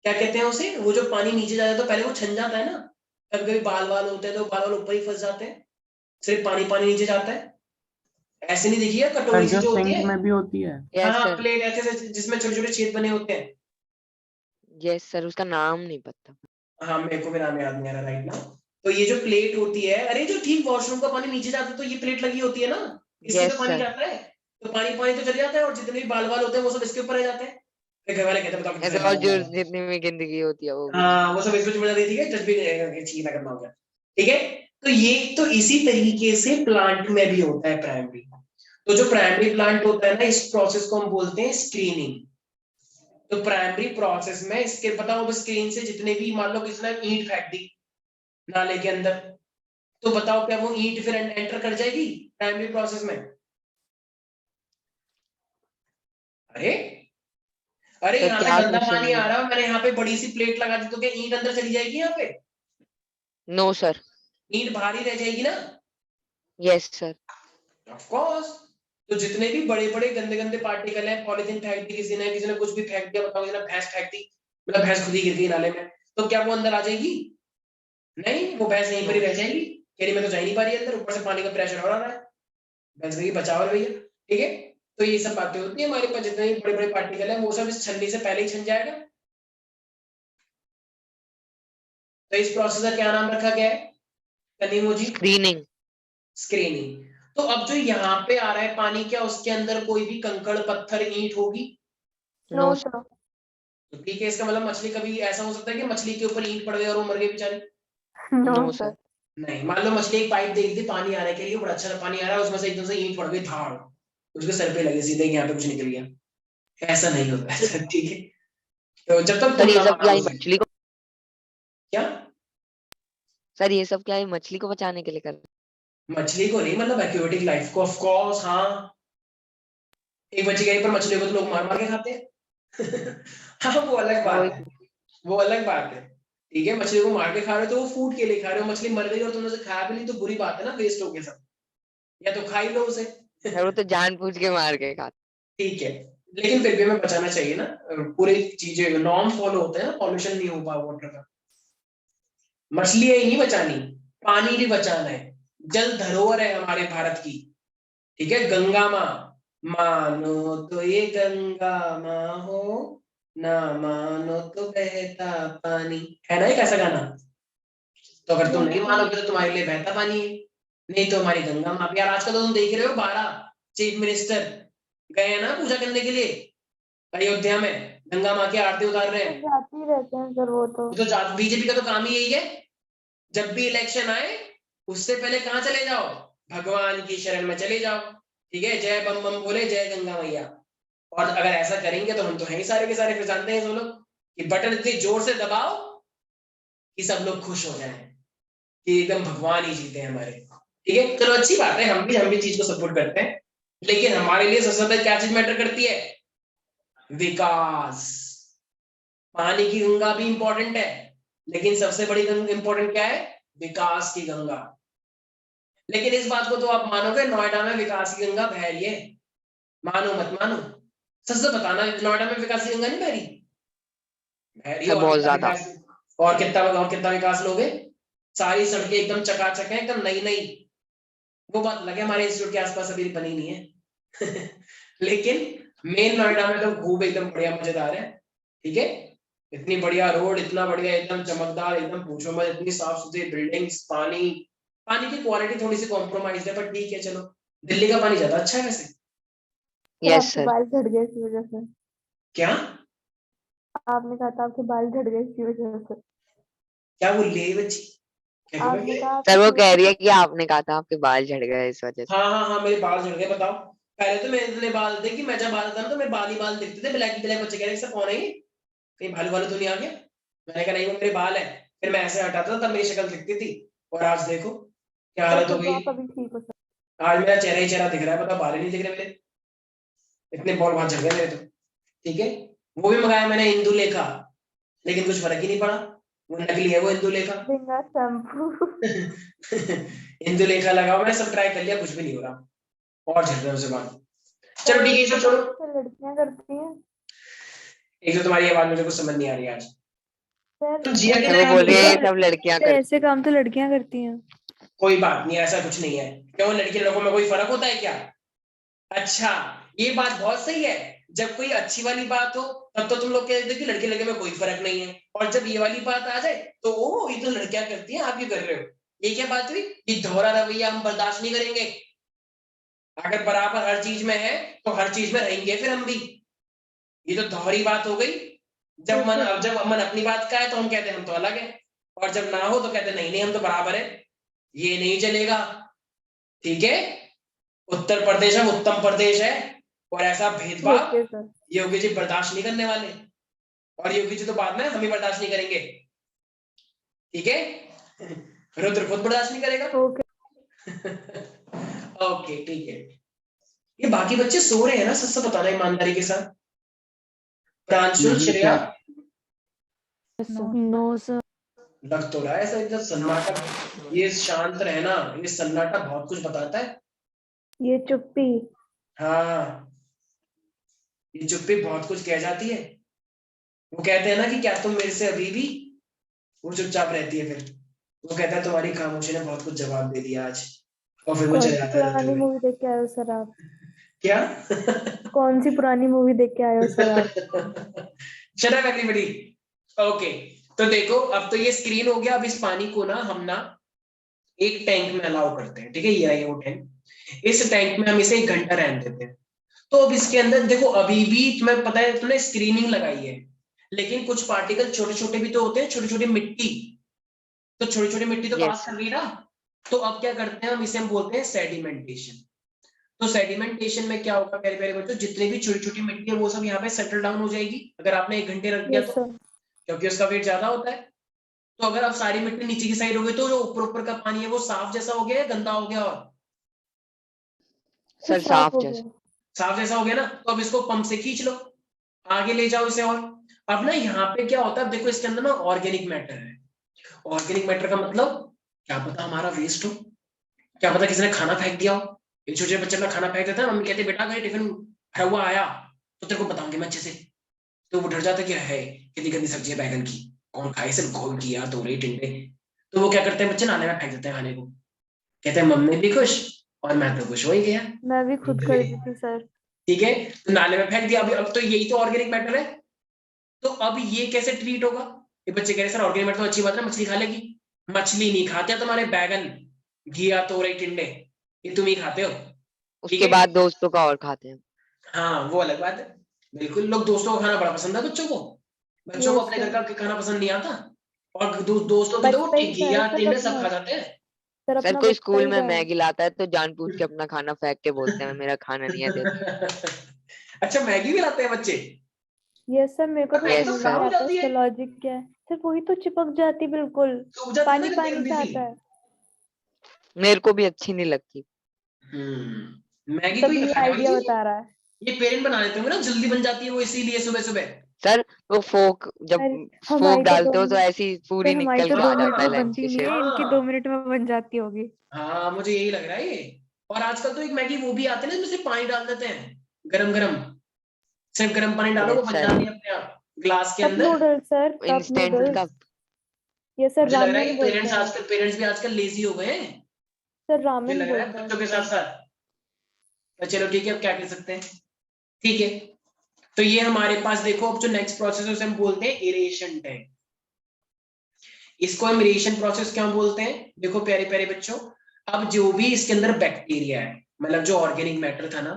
क्या कहते हैं उसे, वो जो पानी नीचे जाता है तो पहले वो छन जाता है ना, कभी कभी बाल बाल होते हैं तो बाल बाल ऊपर ही फंस जाते हैं, सिर्फ पानी पानी नीचे जाता है। ऐसे नहीं देखिए सर कटोरी सी जो जो होती सिंक है, में भी होती है। यस हाँ सर। प्लेट ऐसे ऐसे जिसमें छोटे छोटे छेद बने होते हैं। यस सर, उसका नाम नहीं पता। हाँ मेरे को भी नाम याद नहीं आ रहा राइट नाउ। तो ये जो प्लेट होती है, अरे जो ठीक वॉशरूम का पानी नीचे जाता है तो ये प्लेट लगी होती है ना, इससे यस तो पानी सर। जाता है, तो पानी पानी तो चल जाता है, और जितने भी बाल बाल होते हैं वो सब इसके ऊपर आ जाते हैं। फिर घर वाले कहते हैं बताओ ऐसे किसने और जो लगाया? जितनी भी गंदगी होती है वो भी। हाँ वो सब इसमें चिपड़ा देती है, जज भी ठीक ना करना हो गया। ठीक है, तो ये तो इसी तरीके से प्लांट में भी होता है प्राइमरी। तो जो प्राइमरी प्लांट होता है ना, इस प्रोसेस को हम बोलते हैं स्क्रीनिंग। तो प्राइमरी प्रोसेस में इसके बताओ, अब स्क्रीन से जितने भी, मान लो किसी ने ईंट फेंक दी नाले के अंदर, तो बताओ क्या वो ईंट फिर एंटर कर जाएगी प्राइमरी प्रोसेस में? अरे अरे सर यहाँ से क्या गंदा क्वेश्चन पानी है? आ रहा है, मैंने यहाँ पे बड़ी सी प्लेट लगा दी, तो क्या ईंट अंदर चली जाएगी? यहाँ पे नो सर। ईंट बाहर ही रह जाएगी ना? Yes sir. Of course. तो जितने भी बड़े बड़े गंदे गंदे पार्टिकल हैं, पॉलिथीन फेंक दी किसी ने कुछ भी फेंक दिया, बताओ, किसी ने भैंस फेंक दी, मतलब भैंस खुद ही गिर गई नाले में, तो क्या वो अंदर आ जाएगी? नहीं, वो भैंस यहीं पर ही रह जाएगी, कह में तो जा ही नहीं पा रही है अंदर, ऊपर से पानी का प्रेशर और आ रहा है, भैंस कहेगी बचाओ रे भैया। ठीक है, तो ये सब बातें होती है हमारे पास, जितने भी बड़े बड़े पार्टिकल है वो सब इस छन्नी से पहले ही छन जाएगा। तो इस प्रोसेस का क्या नाम रखा गया है कनीमो जी? स्क्रीनिंग। स्क्रीनिंग। तो अब जो यहाँ पे आ रहा है पानी, क्या उसके अंदर कोई भी कंकड़ पत्थर ईंट होगी? No no sir. सर। तो ठीक है, इसका मतलब मछली, कभी ऐसा हो सकता है कि मछली के ऊपर ईंट पड़ गई और वो मर गई बेचारी? No no sir. सर। नहीं, मान लो मछली एक पाइप देख दी पानी आने के लिए, बड़ा अच्छा पानी आ रहा है, उसमें से एकदम से ईंट पड़ गई धाड़, उसके सर पे लगे सीधे, यहाँ पे कुछ निकल गया, ऐसा नहीं होता है। ठीक है, तो जब तक सर तुम ये ना सब क्या मानो है उसे। मछली को? क्या? सर ये सब क्या है मछली को बचाने के लिए कर? मछली को नहीं, मतलब एक्वेटिक लाइफ को, ऑफ कोर्स। हाँ, एक बच्ची कहीं पर मछली को तो लोग मार मार के खाते हैं। हाँ वो अलग बात वही। है, वो अलग बात है। ठीक है, मछली को मार के खा रहे हो तो वो फूड के लिए खा रहे हो, मछली मर गई और तुमने उसे खाया भी नहीं तो बुरी बात है ना, वेस्ट हो गया सब, या तो खा ही लो उसे। सर वो तो जानबूझ के मार के खाते। ठीक है, लेकिन फिर भी हमें बचाना चाहिए ना, पूरी चीजें नॉर्म फॉलो होते हैं, पॉल्यूशन नहीं हो पाए वाटर का। मछली ही नहीं बचानी, पानी भी बचाना है। जल धरोहर है हमारे भारत की, ठीक है। गंगा माँ, मानो तो ये गंगा माँ हो, ना मानो तो बहता पानी, है ना एक ऐसा गाना। तो अगर तुम नहीं मानोगे तो तुम्हारे लिए बहता पानी है, नहीं तो हमारी गंगा माँ। यार आजकल तो तुम देख रहे हो 12 चीफ मिनिस्टर गए हैं ना पूजा करने के लिए अयोध्या में, गंगा माँ की आरती उतार रहे हैं। जाते ही रहते हैं सर वो तो। तो बीजेपी का तो काम ही यही है, जब भी इलेक्शन आए उससे पहले कहाँ चले जाओ, भगवान की शरण में चले जाओ, ठीक है। जय बम बम बोले, जय गंगा मैया। और अगर ऐसा करेंगे तो हम तो हैं ही सारे के सारे, फिर जानते हैं सब लोग कि बटन इतनी जोर से दबाओ कि सब लोग खुश हो जाएं, कि एकदम भगवान ही जीते हैं हमारे, ठीक है। चलो अच्छी बात है, हम भी चीज को सपोर्ट करते हैं, लेकिन हमारे लिए सबसे ज्यादा क्या चीज मैटर करती है, विकास। पानी की गंगा भी इंपॉर्टेंट है, लेकिन सबसे बड़ी इंपॉर्टेंट क्या है, विकास की गंगा। लेकिन इस बात को तो आप मानोगे, नोएडा में विकास की गंगा बह रही है, मानो मत मानो, सच से बताना, नोएडा में विकास की गंगा नहीं बह रही, बह रही है। और बहुत कितना ज्यादा। विकास, और कितना विकास लोगे, सारी सड़कें एकदम चकाचक है, एकदम नई नई। वो बात लगे हमारे इंस्टीट्यूट के आसपास अभी बनी नहीं है लेकिन मेन नोएडा में तो खूब एकदम बढ़िया मजेदार है, ठीक है। इतनी बढ़िया रोड, इतना बढ़िया एकदम चमकदार, एकदम पूछो मत, इतनी साफ सुथरी बिल्डिंग्स, पानी, पानी की क्वालिटी थोड़ी सी कॉम्प्रोमाइज है, पर ठीक है चलो। दिल्ली का पानी ज्यादा अच्छा है वैसे। सर यस आपके सर। बाल झड़ गए इसी वजह से। क्या आपने कहा था आपके बाल झड़ गए इसी वजह से। क्या बोल रही है बच्ची, क्या बोल आपने रही है? कहा सर वो आपके कह रही है कि आपने कहा था आपके बाल झड़ गए इस वजह से। हाँ हाँ हाँ, मेरे बाल झड़ गए, बताओ। पहले तो मेरे इतने बाल थे कि मैं जब बाल था ना तो मेरे बाल ही बाल दिखते थे, ब्लैक ब्लैक। बच्चे कह रहे सर कौन है ये, कहीं भालू वालू तो नहीं आ गया। मैंने कहा नहीं वो मेरे बाल है। फिर मैं ऐसे हटाता था तब मेरी शक्ल दिखती थी, और आज देखो क्या हालत हो फिर गई तो है। आप अभी ठीक हो सर। आज मेरा चेहरा ही चेहरा दिख रहा है, पता बाल ही नहीं दिख रहे मेरे, इतने बाल बहुत झड़ गए मेरे तो, ठीक है। वो भी मंगाया मैंने इंदु लेखा, लेकिन कुछ फर्क ही नहीं पड़ा, वो नकली है वो इंदु लेखा बिना शैम्पू। इंदु लेखा लगाओ, मैंने सब ट्राई कर लिया, कुछ भी नहीं हो रहा, और झड़ रहे हैं उससे बाल। चलो ठीक है, ये सब छोड़ो। लड़कियां करती हैं एक तो तुम्हारी आवाज मुझे कुछ समझ नहीं आ रही आज, सर। तुम जिया के सर वो नाम बोल रही है ये बोलो। सब लड़कियां करती ऐसे काम तो लड़कियां करती हैं। कोई बात नहीं, ऐसा कुछ नहीं है, क्यों लड़के लड़कों में कोई फर्क होता है क्या? अच्छा, ये बात बहुत सही है, जब कोई अच्छी वाली बात हो तब तो तुम लोग कहते हो कि लड़के लड़के में कोई फर्क नहीं है, और जब ये वाली बात आ जाए तो ओ ये तो लड़कियां करती हैं, आप क्यों कर रहे हो। ये क्या बात हुई, ये दोहरा रवैया हम बर्दाश्त नहीं करेंगे। अगर बराबर हर चीज में है तो हर चीज में रहेंगे फिर हम भी। ये तो दोहरी बात हो गई। जब मन अपनी बात का है तो हम कहते हैं हम तो अलग है, और जब ना हो तो कहते हैं नहीं नहीं हम तो बराबर है। ये नहीं चलेगा, ठीक है। उत्तर प्रदेश अब उत्तम प्रदेश है, और ऐसा भेदभाव ओके सर। योगी जी बर्दाश्त नहीं करने वाले, और योगी जी तो बाद में हम ही बर्दाश्त नहीं करेंगे, ठीक है रुद्र खुद बर्दाश्त नहीं करेगा ओके। ओके ठीक है। ये बाकी बच्चे सो रहे हैं ना, सच से बताना ईमानदारी के साथ, प्रांशुल, नहीं श्रेया, सर, नो सर। लग तो रहा है ऐसा एकदम सन्नाटा। ये शांत रहना, ये सन्नाटा बहुत कुछ बताता है। ये चुप्पी। हाँ, ये चुप्पी बहुत कुछ कह जाती है। वो कहते हैं ना कि क्या तुम मेरे से अभी भी, वो चुपचाप रहती है, फिर वो कहता है तुम्हारी खामोशी ने बहुत कुछ जवाब दे दिया आज, और फिर वो कौन चले सी जाता है रोते पुरानी हुए। मूवी देख के आए हो सर आप? क्या कौन सी पुरानी मूवी देख के आए हो सर आप? Shut up everybody. ओके, तो देखो अब तो ये स्क्रीन हो गया, अब इस पानी को ना हम ना एक टैंक में अलाउ करते हैं, ठीक है। ये है वो टैंक, इस टैंक में हम इसे 1 घंटा रहने देते हैं। तो अब इसके अंदर देखो, अभी भी तुम्हें पता है तुमने स्क्रीनिंग लगाई है, लेकिन कुछ पार्टिकल छोटे छोटे भी तो होते हैं, छोटी छोटी मिट्टी, तो छोटी छोटी मिट्टी तो Yes. पास कर रही ना। तो अब क्या करते हैं हम, इसे हम बोलते हैं सेडिमेंटेशन। तो सेडिमेंटेशन में क्या होगा प्यारे प्यारे बच्चों, जितने भी छोटी छोटी मिट्टी है वो सब यहाँ पे सेटल डाउन हो जाएगी, अगर आपने 1 घंटे रख दिया यस तो, सर। क्योंकि उसका वेट ज्यादा होता है। तो अगर अब सारी मिट्टी नीचे की साइड हो गई तो जो ऊपर ऊपर का पानी है वो साफ जैसा हो गया या गंदा हो गया, और सर साफ साफ हो जैसा। गया। साफ जैसा हो गया ना, तो अब इसको पंप से खींच लो, आगे ले जाओ इसे। और अब ना यहाँ पे क्या होता है, देखो इसके अंदर ना ऑर्गेनिक मैटर है। ऑर्गेनिक मैटर का मतलब, क्या पता हमारा वेस्ट हो, क्या पता किसी ने खाना फेंक दिया हो। एक छोटे बच्चे का खाना फेंक देता है, मम्मी कहती है बेटा अगर टिफिन भरा हुआ आया तो तेरे को बताऊंगी मैं अच्छे से। तो वो डर जाता है कि है कितनी गंदी सब्जी है बैगन की, कौन खाए, सिर्फ घोल किया तो रही टिंडे। तो वो क्या करते हैं बच्चे, नाले में फेंक देते हैं खाने को। कहते हैं मम्मी भी खुश और मैं तो खुश हो ही गया। मैं भी खुद कर दी थी सर। ठीक है, तो नाले में फेंक दिया। अभी अब तो यही तो ऑर्गेनिक मैटर है। तो अब ये कैसे ट्रीट होगा? ये बच्चे कह रहे सर ऑर्गेनिक मैटर तो अच्छी बात है, मछली खा लेगी। मछली नहीं खाते तुम्हारे बैगन, घिया, तोरई, टिंडे, ये तुम ही खाते हो। ठीक उसके है, बाद दोस्तों का और खाते हैं। हाँ वो अलग बात है। बिल्कुल, लोग दोस्तों को खाना बड़ा पसंद है बच्चों को। बच्चों को यस अपने सर। घर का खाना पसंद नहीं आता, और दोस्तों की तो वो बचता ही घिया, है सर टिंडे सब अपना। खा जाते हैं। सर सर अपना कोई बचता स्कूल ही में रहा है। मैगी लाता है तो जानबूझ के अपना खाना फेंक के बोलते हैं मेरा खाना नहीं है, दे दो। अच्छा, मैगी भी लाते हैं बच्चे? यस सर, मेरे को तो पता है यस सब समझ खराब नहीं हो आता जाती है, इसका लॉजिक क्या है सर। वही तो चिपक जाती बिल्कुल, सूख जाती है ना पानी गंदी पानी गंदी से सी। आता है। मेरे को भी अच्छी नहीं लगती। मैगी को ही तभी ये खाने वाली आइडिया चीज है। बता रहा है। ये पेरेंट बना देते होंगे ना, जल्दी बन जाती है वो इसीलिए सुबह सुबह। सर वो फोक जब अरे फोक हमारी तो डालते हो तो ऐसी पूरी सर हमारी निकल तो के दो आ मिनट जाता है में लंच बनती के नहीं शेप। है, इनकी हाँ 2 मिनट में बन जाती होगी। हाँ, मुझे यही लग रहा है ये। और आजकल तो एक मैगी वो भी आते हैं ना, जिसमें सिर्फ पानी डाल देते हैं, गरम गरम, सिर्फ गरम पानी डालो वो यस बन सर, जाती है अपने आप ग्लास के कप अंदर। Noodles sir, cup instant noodles. Cup. ये सर मुझे लग रहा है रामेन कि बोलते हैं। पेरेंट्स भी आजकल लेजी हो गए हैं। सर मुझे रामेन लग रहा है बोलते हैं बच्चों के इसको। साथ साथ। तो चलो ठीक है, अब क्या कर सकते हैं। ठीक है, तो ये हमारे पास देखो, अब जो नेक्स्ट प्रोसेस है उसे हम बोलते हैं एरेशन टैंक। इसको हम एरेशन प्रोसेस क्यों बोलते हैं? देखो प्यारे प्यारे बच्चों, अब जो भी इसके अंदर बैक्टीरिया है, मतलब जो ऑर्गेनिक मैटर था ना,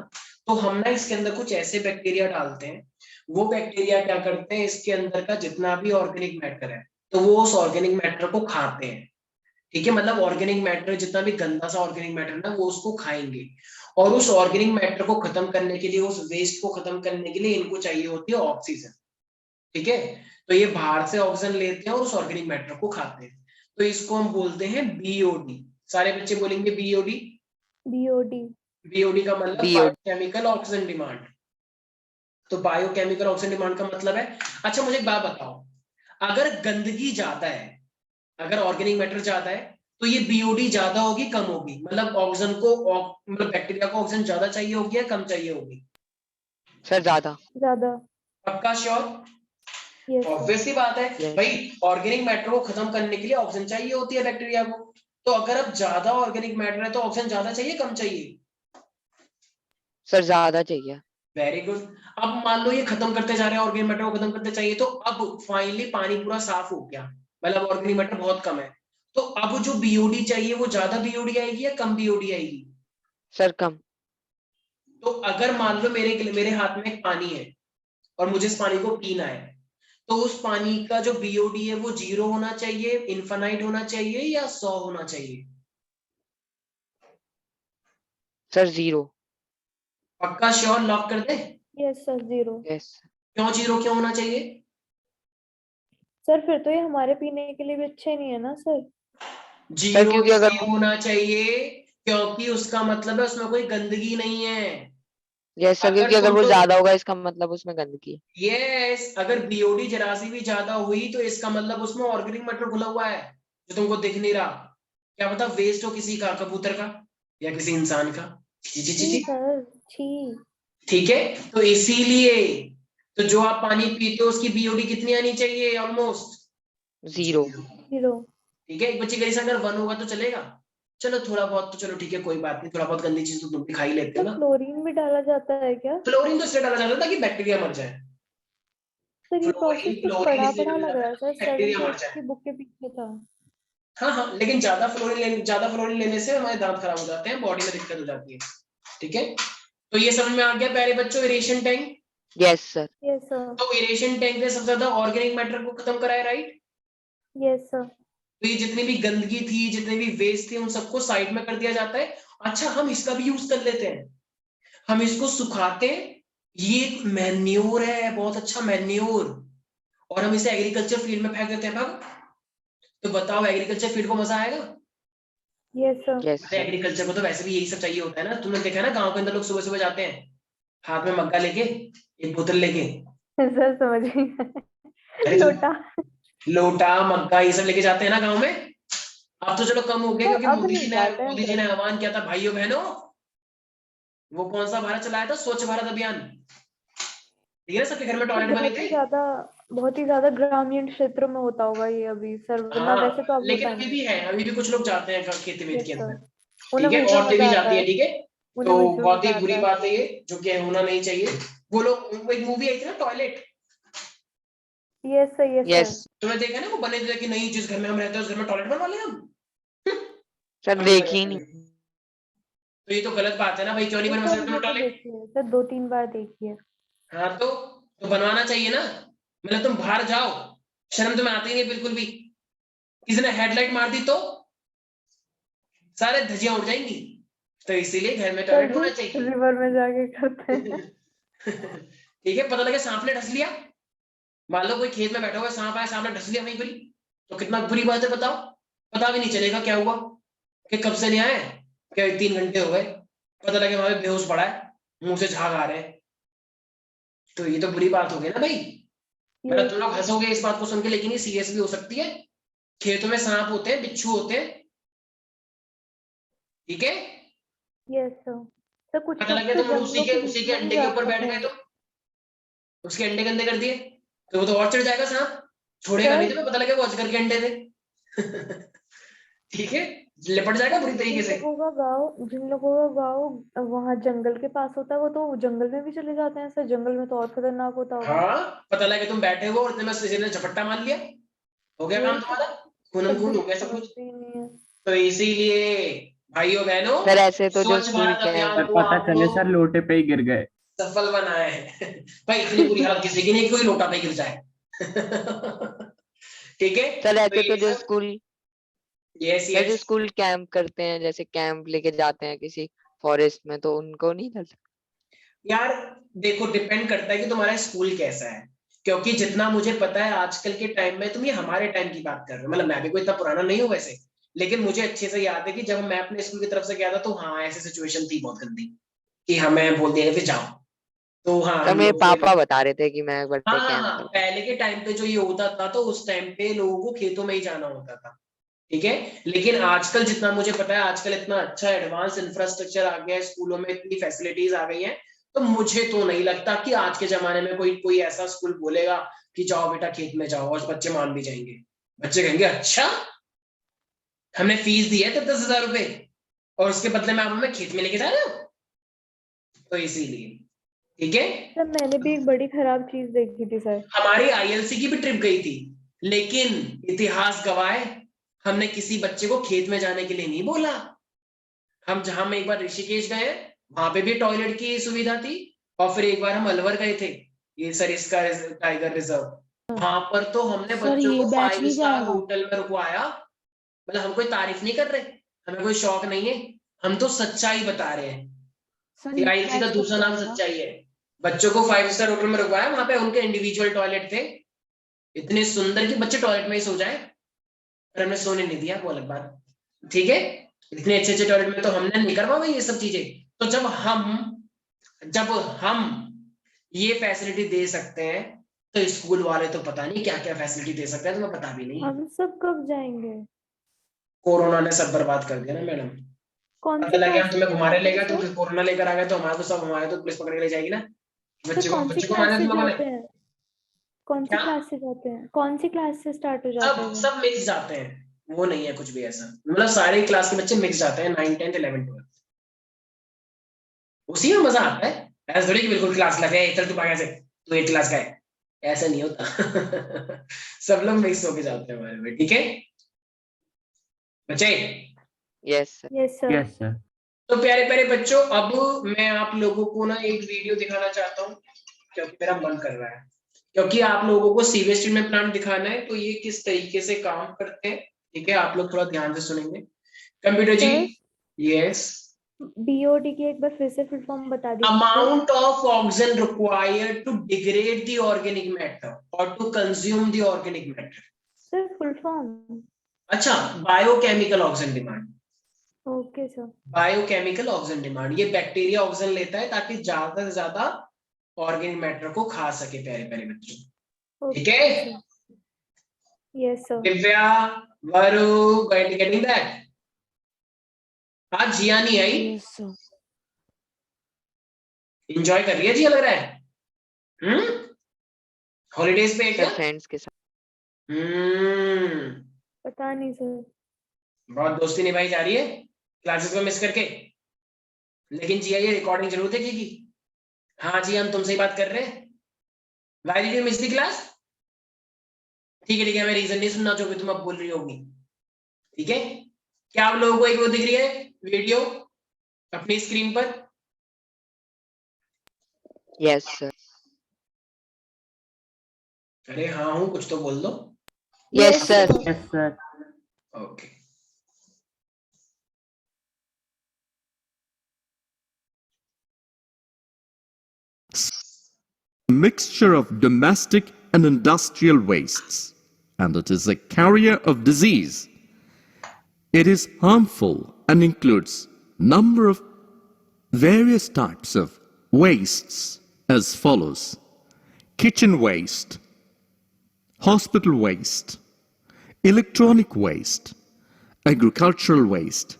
तो हम ना इसके अंदर कुछ ऐसे बैक्टीरिया डालते हैं। वो बैक्टीरिया क्या करते हैं, इसके अंदर का जितना भी ऑर्गेनिक मैटर है, तो वो उस ऑर्गेनिक मैटर को खाते हैं। ठीक है, मतलब ऑर्गेनिक मैटर, जितना भी गंदा सा ऑर्गेनिक मैटर ना, वो उसको खाएंगे। और उस ऑर्गेनिक मैटर को खत्म करने के लिए, उस वेस्ट को खत्म करने के लिए इनको चाहिए होती है ऑक्सीजन। ठीक है, तो ये बाहर से ऑक्सीजन लेते हैं और उस ऑर्गेनिक मैटर को खाते हैं। तो इसको हम बोलते हैं बीओडी। सारे बच्चे बोलेंगे बीओडी। बीओडी। बीओडी का मतलब बीओ बायोकेमिकल ऑक्सीजन डिमांड। तो बायोकेमिकल ऑक्सीजन डिमांड का मतलब है, अच्छा मुझे एक बात बताओ, अगर गंदगी ज्यादा है, अगर ऑर्गेनिक मैटर ज्यादा है, तो ये बीओडी ज्यादा होगी कम होगी, मतलब ऑक्सीजन को मतलब बैक्टीरिया को ऑक्सीजन ज्यादा चाहिए होगी या कम चाहिए होगी? सर ज्यादा। ज्यादा। पक्का श्योर? Yes sir. ऑब्वियस सी बात है यस भाई, ऑर्गेनिक मैटर को खत्म करने के लिए ऑक्सीजन चाहिए होती है बैक्टीरिया को। तो अगर अब ज्यादा ऑर्गेनिक मैटर है तो ऑक्सीजन ज्यादा चाहिए कम चाहिए? सर ज्यादा चाहिए। Very good. अब मान लो ये खत्म करते जा रहे हैं, ऑर्गेनिक मैटर को खत्म करते चाहिए, तो अब फाइनली पानी पूरा साफ हो गया, मतलब ऑर्गेनिक मैटर बहुत कम है। तो अब जो बीओडी चाहिए वो ज्यादा बीओडी आएगी या कम बीओडी आएगी? सर कम। तो अगर मान लो मेरे हाथ में एक पानी है और मुझे इस पानी को पीना है, तो उस पानी का जो बीओडी है वो 0 होना चाहिए, इनफाइनाइट होना चाहिए, या 100 होना चाहिए? सर 0। पक्का श्योर? लॉक कर दे? Yes sir 0। यस। क्यों 0 क्यों होना चाहिए? सर फिर तो ये हमारे पीने के लिए भी अच्छा ही नहीं है ना सर। 0 क्योंकि अगर इसलिए होना चाहिए क्योंकि उसका मतलब है उसमें कोई गंदगी नहीं है। यस सर, अगर क्योंकि अगर तुम वो लोग, ज्यादा होगा इसका मतलब उसमें गंदगी। यस, अगर बीओडी जरा सी भी ज्यादा हुई तो इसका मतलब उसमें ऑर्गेनिक मैटर घुला हुआ है जो तुमको दिख नहीं रहा। क्या पता वेस्ट हो किसी का, कबूतर का या किसी इंसान का। छी छी छी छी छी। सर, छी। ठीक है, तो इसीलिए तो जो आप पानी पीते हो उसकी बीओडी कितनी आनी चाहिए? ऑलमोस्ट 0। 0। ठीक है, एक बच्चे के लिए अगर 1 होगा तो चलेगा? चलो थोड़ा बहुत तो चलो ठीक है, कोई बात नहीं, थोड़ा बहुत गंदी चीज तो तुम भी खा ही लेते हो सर ना। क्लोरीन भी डाला जाता है क्या? फ्लोरीन तो इसलिए डाला जाता है ताकि बैक्टीरिया मर जाए। सर ये प्रोसेस कुछ फ्लोरीन पढ़ा इसलिए पढ़ा डाला लग जाता रहा है है सर, ताकि बैक्टीरिया 7th मर 8th जाए। की बुक के पीछे था। हाँ हाँ, लेकिन ज्यादा फ्लोरीन लेने से हमारे दांत खराब हो जाते हैं, बॉडी में दिक्कत हो जाती है। ठीक है, तो ये समझ में आ गया प्यारे बच्चों, aeration tank. Yes sir. Yes sir. तो एरेशन टैंक ने सबसे ज्यादा ऑर्गेनिक मैटर को खत्म कराया, राइट? Yes sir. तो ये जितनी भी गंदगी थी, जितने भी वेस्ट थे, उन सबको साइड में कर दिया जाता है। अच्छा, हम इसका भी यूज कर लेते हैं, हम इसको सुखाते हैं। ये एक मैन्योर है, बहुत अच्छा मैन्योर, और हम इसे एग्रीकल्चर फील्ड में फेंक देते हैं भाग। तो बताओ एग्रीकल्चर फील्ड को मजा आएगा? Yes sir. यस अरे सर। एग्रीकल्चर को तो वैसे भी यही सब चाहिए होता है ना, तुमने देखा है ना गांव के अंदर लोग सुबह सुबह जाते हैं हाथ में मग्गा लेके, एक बोतल लेके, सर समझ गई। अरे लोटा। लोटा मग्गा ये सब लेके जाते हैं ना गांव में। अब तो चलो कम हो गया सर क्योंकि अब नहीं जाते हैं मोदी जी सर। ने आह्वान किया था, भाइयों बहनों, वो कौन सा भारत चलाया था, स्वच्छ भारत अभियान। ठीक है, सबके घर में सर टॉयलेट बने थे। बहुत ही ज्यादा ग्रामीण क्षेत्रों में होता होगा ये अभी सर, वरना हाँ, वैसे तो अब लेकिन होता अभी नहीं। भी है, अभी भी कुछ लोग जाते हैं खेती वेत के यस सर। अंदर। उन्हें ठीक है, वहीं पे औरतें भी मजा आता जाती है, है, ठीक है। उन्हें तो वहीं पे बहुत ही मजा बुरी आता है। बात है ये, जो कि होना नहीं चाहिए। वो लोग, एक मूवी आई थी ना toilet, yes sir, yes yes sir. तुम्हें देखा ना, वो बने थे कि नहीं जिस घर में हम रहते हैं उस घर में टॉयलेट बनवा लें हम। सर हम देखी ही नहीं। तो ये तो गलत बात है ना भाई, क्यों नहीं बनवा सर सकते ये तुम तो टॉयलेट? देखी है सर, 2-3 बार देखी है। हाँ तो बनवाना चाहिए ना। मतलब तुम बाहर जाओ, शर्म तुम्हें आती नहीं बिल्कुल भी। किसी ने हेडलाइट मार दी तो सारे धज्जियां उड़ जाएंगी। तो इसीलिए घर में सर टॉयलेट होना चाहिए। रिवर में जाके करते हैं। ठीक है, पता लगे सांप ने ढस लिया, मान लो कोई खेत में बैठा हुआ है, सांप आया, सांप ने ढस लिया वहीं पर ही, तो कितना बुरी बात है बताओ। पता भी नहीं चलेगा क्या हुआ, कि कब से नहीं आए, क्या 3 घंटे हो गए, पता लगे वहां पे बेहोश पड़ा है, मुंह से झाग आ रहे हैं। तो ये तो बुरी बात हो गई ना भाई। मतलब तुम लोग हंसोगे इस बात को सुन के, लेकिन ये सीरियस भी हो सकती है। खेतों में सांप होते हैं, बिच्छू होते हैं, ठीक है। Yes sir. सर कुछ पता लोग लगे तो तुम जंगलों के उसी बीच के में भी अंडे के ऊपर जाते बैठ गए, हैं। तो उसके अंडे गंदे कर दिए, तो वो तो और चढ़ जाएगा सांप, छोड़ेगा नहीं, सर तो पता लगे वो अजगर के अंडे थे। ठीक है, लिपट जाएगा बुरी तरीके से। जिन लोगों का गाँव वहाँ जंगल के पास होता है, वो तो जंगल में भी चले जाते हैं सर। जंगल में तो और खतरनाक होता होगा। हाँ, पता लगे तुम बैठे हो और इतने में किसी ने झपट्टा मार लिया, हो गया काम वही तो तुम्हारा, खून तब भी खून हो लोग गया सब कुछ। समझते ही नहीं है। तो इसीलिए भाइयों बहनों, सर ऐसे तो जो स्वच्छ स्कूल भारत कैंप अभियान सर को पता चले आपको सर लोटे पे ही गिर गए। सफल बनाए है। भाई इतनी बुरी हालत किसी की नहीं कि कोई लोटा पे गिर जाए। ठीक है, सर तो ऐसे तो ये जो सब, स्कूल यस सर जो यस। स्कूल कैंप करते हैं, जैसे कैंप लेके जाते हैं किसी फॉरेस्ट में, तो उनको नहीं कर सकते? यार देखो, डिपेंड करता है कि तुम्हारा स्कूल कैसा है, क्योंकि जितना मुझे पता है आजकल के टाइम में, तुम ये हमारे टाइम की बात कर रहे हो, मतलब मैं भी कोई इतना पुराना नहीं हूँ वैसे, लेकिन मुझे अच्छे से याद है कि जब मैं अपने स्कूल की तरफ से गया था, तो हाँ ऐसी सिचुएशन थी बहुत गंदी, कि हमें बोल दिया गया कि जाओ। तो हाँ सर हम मेरे लोग पापा बता रहे थे कि मैं एक हाँ बार हाँ कैंप हाँ, कर। पहले के टाइम पे जो ये होता था, तो उस टाइम पे लोगों को खेतों में ही जाना होता था, ठीक है। लेकिन आजकल जितना मुझे पता है, आजकल इतना अच्छा एडवांस इंफ्रास्ट्रक्चर आ गया है, स्कूलों में इतनी फैसिलिटीज आ गई हैं, तो मुझे तो नहीं लगता कि आज के जमाने में कोई कोई ऐसा स्कूल बोलेगा कि जाओ बेटा खेत में जाओ, और बच्चे मान भी जाएंगे। बच्चे कहेंगे अच्छा, हमने फीस दी है 10,000 रुपए, और उसके बदले में आप हमें खेत में लेके जा रहे हो। तो इसीलिए, ठीक है। सर मैंने भी एक बड़ी खराब चीज देखी थी सर। हमारी आईएलसी की भी ट्रिप गई थी, लेकिन इतिहास गवाह है, हमने किसी बच्चे को खेत में जाने के लिए नहीं बोला। हम एक बार ऋषिकेश गए, वहां पे भी टॉयलेट की सुविधा थी, और फिर एक बार हम अलवर गए थे, ये सरिस्का टाइगर रिजर्व, वहां पर तो हमने सर बच्चों ये को बैच 5 नहीं स्टार जाएगा। होटल में रुकवाया। मतलब हम कोई तारीफ नहीं कर रहे, हमें कोई शौक नहीं है, हम तो सच्चाई बता रहे हैं। सर ये आईएलसी का बैच कब दूसरा नाम जाएगा? सच्चाई है। बच्चों को 5 स्टार होटल में रुकवाया, वहां पे उनके इंडिविजुअल टॉयलेट थे, इतने सुंदर कि बच्चे टॉयलेट में ही सो जाए, पर हमने सोने नहीं दिया, वो अलग बात, ठीक है। इतने अच्छे अच्छे टॉयलेट में तो हमने नहीं करवा भाई ये सब चीजें। तो जब हम ये फैसिलिटी दे सकते हैं, तो स्कूल वाले तो पता नहीं क्या क्या फैसिलिटी दे सकते हैं, तुम्हें पता भी नहीं है। हम सब कब जाएंगे? कोरोना ने सब बर्बाद कर दिया ना मैडम। कौन पता सी लगे हम क्लास तुम्हें से घुमाने जाते ले हैं गए, सर? तुम कोरोना लेकर आ गए, तो हमारे तो पुलिस पकड़ के ले जाएगी ना। सर कौन सी बच्चे को क्लास मारने से तुम लोगों ने। जाते हैं? कौन सी क्या? क्लास से जाते हैं? कौन सी क्लास से स्टार्ट हो जाते सब हैं? सब मिक्स जाते हैं, वो नहीं है कुछ भी ऐसा, मतलब सारे क्लास के बच्चे मिक्स जाते हैं, 9, 10, 11, 12, उसी में मजा आता है। ऐसा थोड़ी कि बिल्कुल क्लास लगे, चल तू भाग से, तू 8 क्लास का है, ऐसा नहीं होता। सब लोग मिक्स होके जाते हैं हमारे में, ठीक है बच्चे। Yes sir. Yes sir. Yes sir. तो प्यारे प्यारे बच्चों, अब मैं आप लोगों को ना एक वीडियो दिखाना चाहता हूँ, क्योंकि मेरा मन कर रहा है, क्योंकि आप लोगों को सीवेज ट्रीटमेंट प्लांट दिखाना है, तो ये किस तरीके से काम करते हैं, ठीक है। आप लोग थोड़ा ध्यान से सुनेंगे। कंप्यूटर जी, सर यस। बीओडी की एक बार फिर से फुल फॉर्म बता दीजिए। Amount of oxygen required to degrade the organic matter or to consume the organic matter. Sir full form. अच्छा, biochemical oxygen demand. Okay sir. Biochemical oxygen demand, ये bacteria oxygen लेता है ताकि ज्यादा से ज्यादा ऑर्गेनिक मैटर को खा सके, प्यारे प्यारे बच्चों, ठीक है। Yes sir. दिव्या, वरु, गेटिंग दैट? आज जिया नहीं आई, यस सर। एंजॉय कर रही है जिया, लग रहा है। हॉलीडेज पे है सर क्या? फ्रेंड्स के साथ। हम्म, पता नहीं सर। बहुत दोस्ती निभाई जा रही है। क्लासेस में मिस करके, लेकिन जिया ये रिकॉर्डिंग जरूर देखेगी। हाँ जी, हम तुमसे ही बात कर रहे हैं। Why did you miss the class? ठीक है, मैं रीजन नहीं सुनना जो भी तुम अब बोल रही होगी। ठीक है, क्या आप लोगों को एक वो दिख रही है वीडियो अपनी स्क्रीन पर? Yes, sir. अरे हाँ हूँ, कुछ तो बोल दो। Yes, sir. Yes sir. Okay, mixture of domestic and industrial wastes, and it is a carrier of disease. It is harmful and includes number of various types of wastes as follows: kitchen waste, hospital waste, electronic waste, agricultural waste,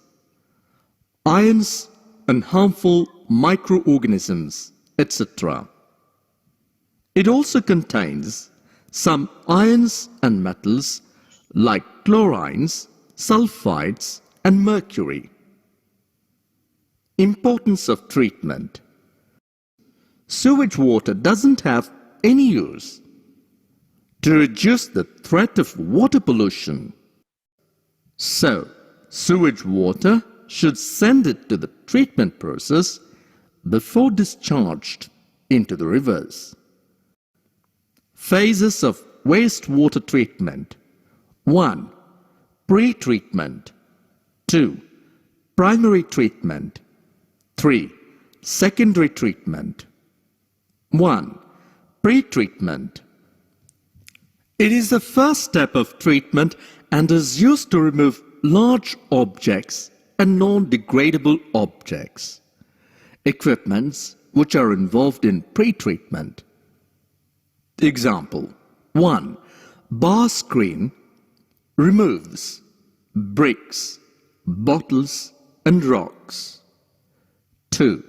ions and harmful microorganisms, etc. It also contains some ions and metals like chlorines, sulfides, and mercury. Importance of treatment. Sewage water doesn't have any use. To reduce the threat of water pollution, so sewage water should send it to the treatment process before discharged into the rivers. Phases of wastewater treatment. 1. Pre-treatment. 2. Primary treatment. 3. Secondary treatment. 1. Pre-treatment. It is the first step of treatment and is used to remove large objects and non-degradable objects. Equipments which are involved in pre-treatment. Example 1. Bar screen removes bricks, bottles and rocks. 2.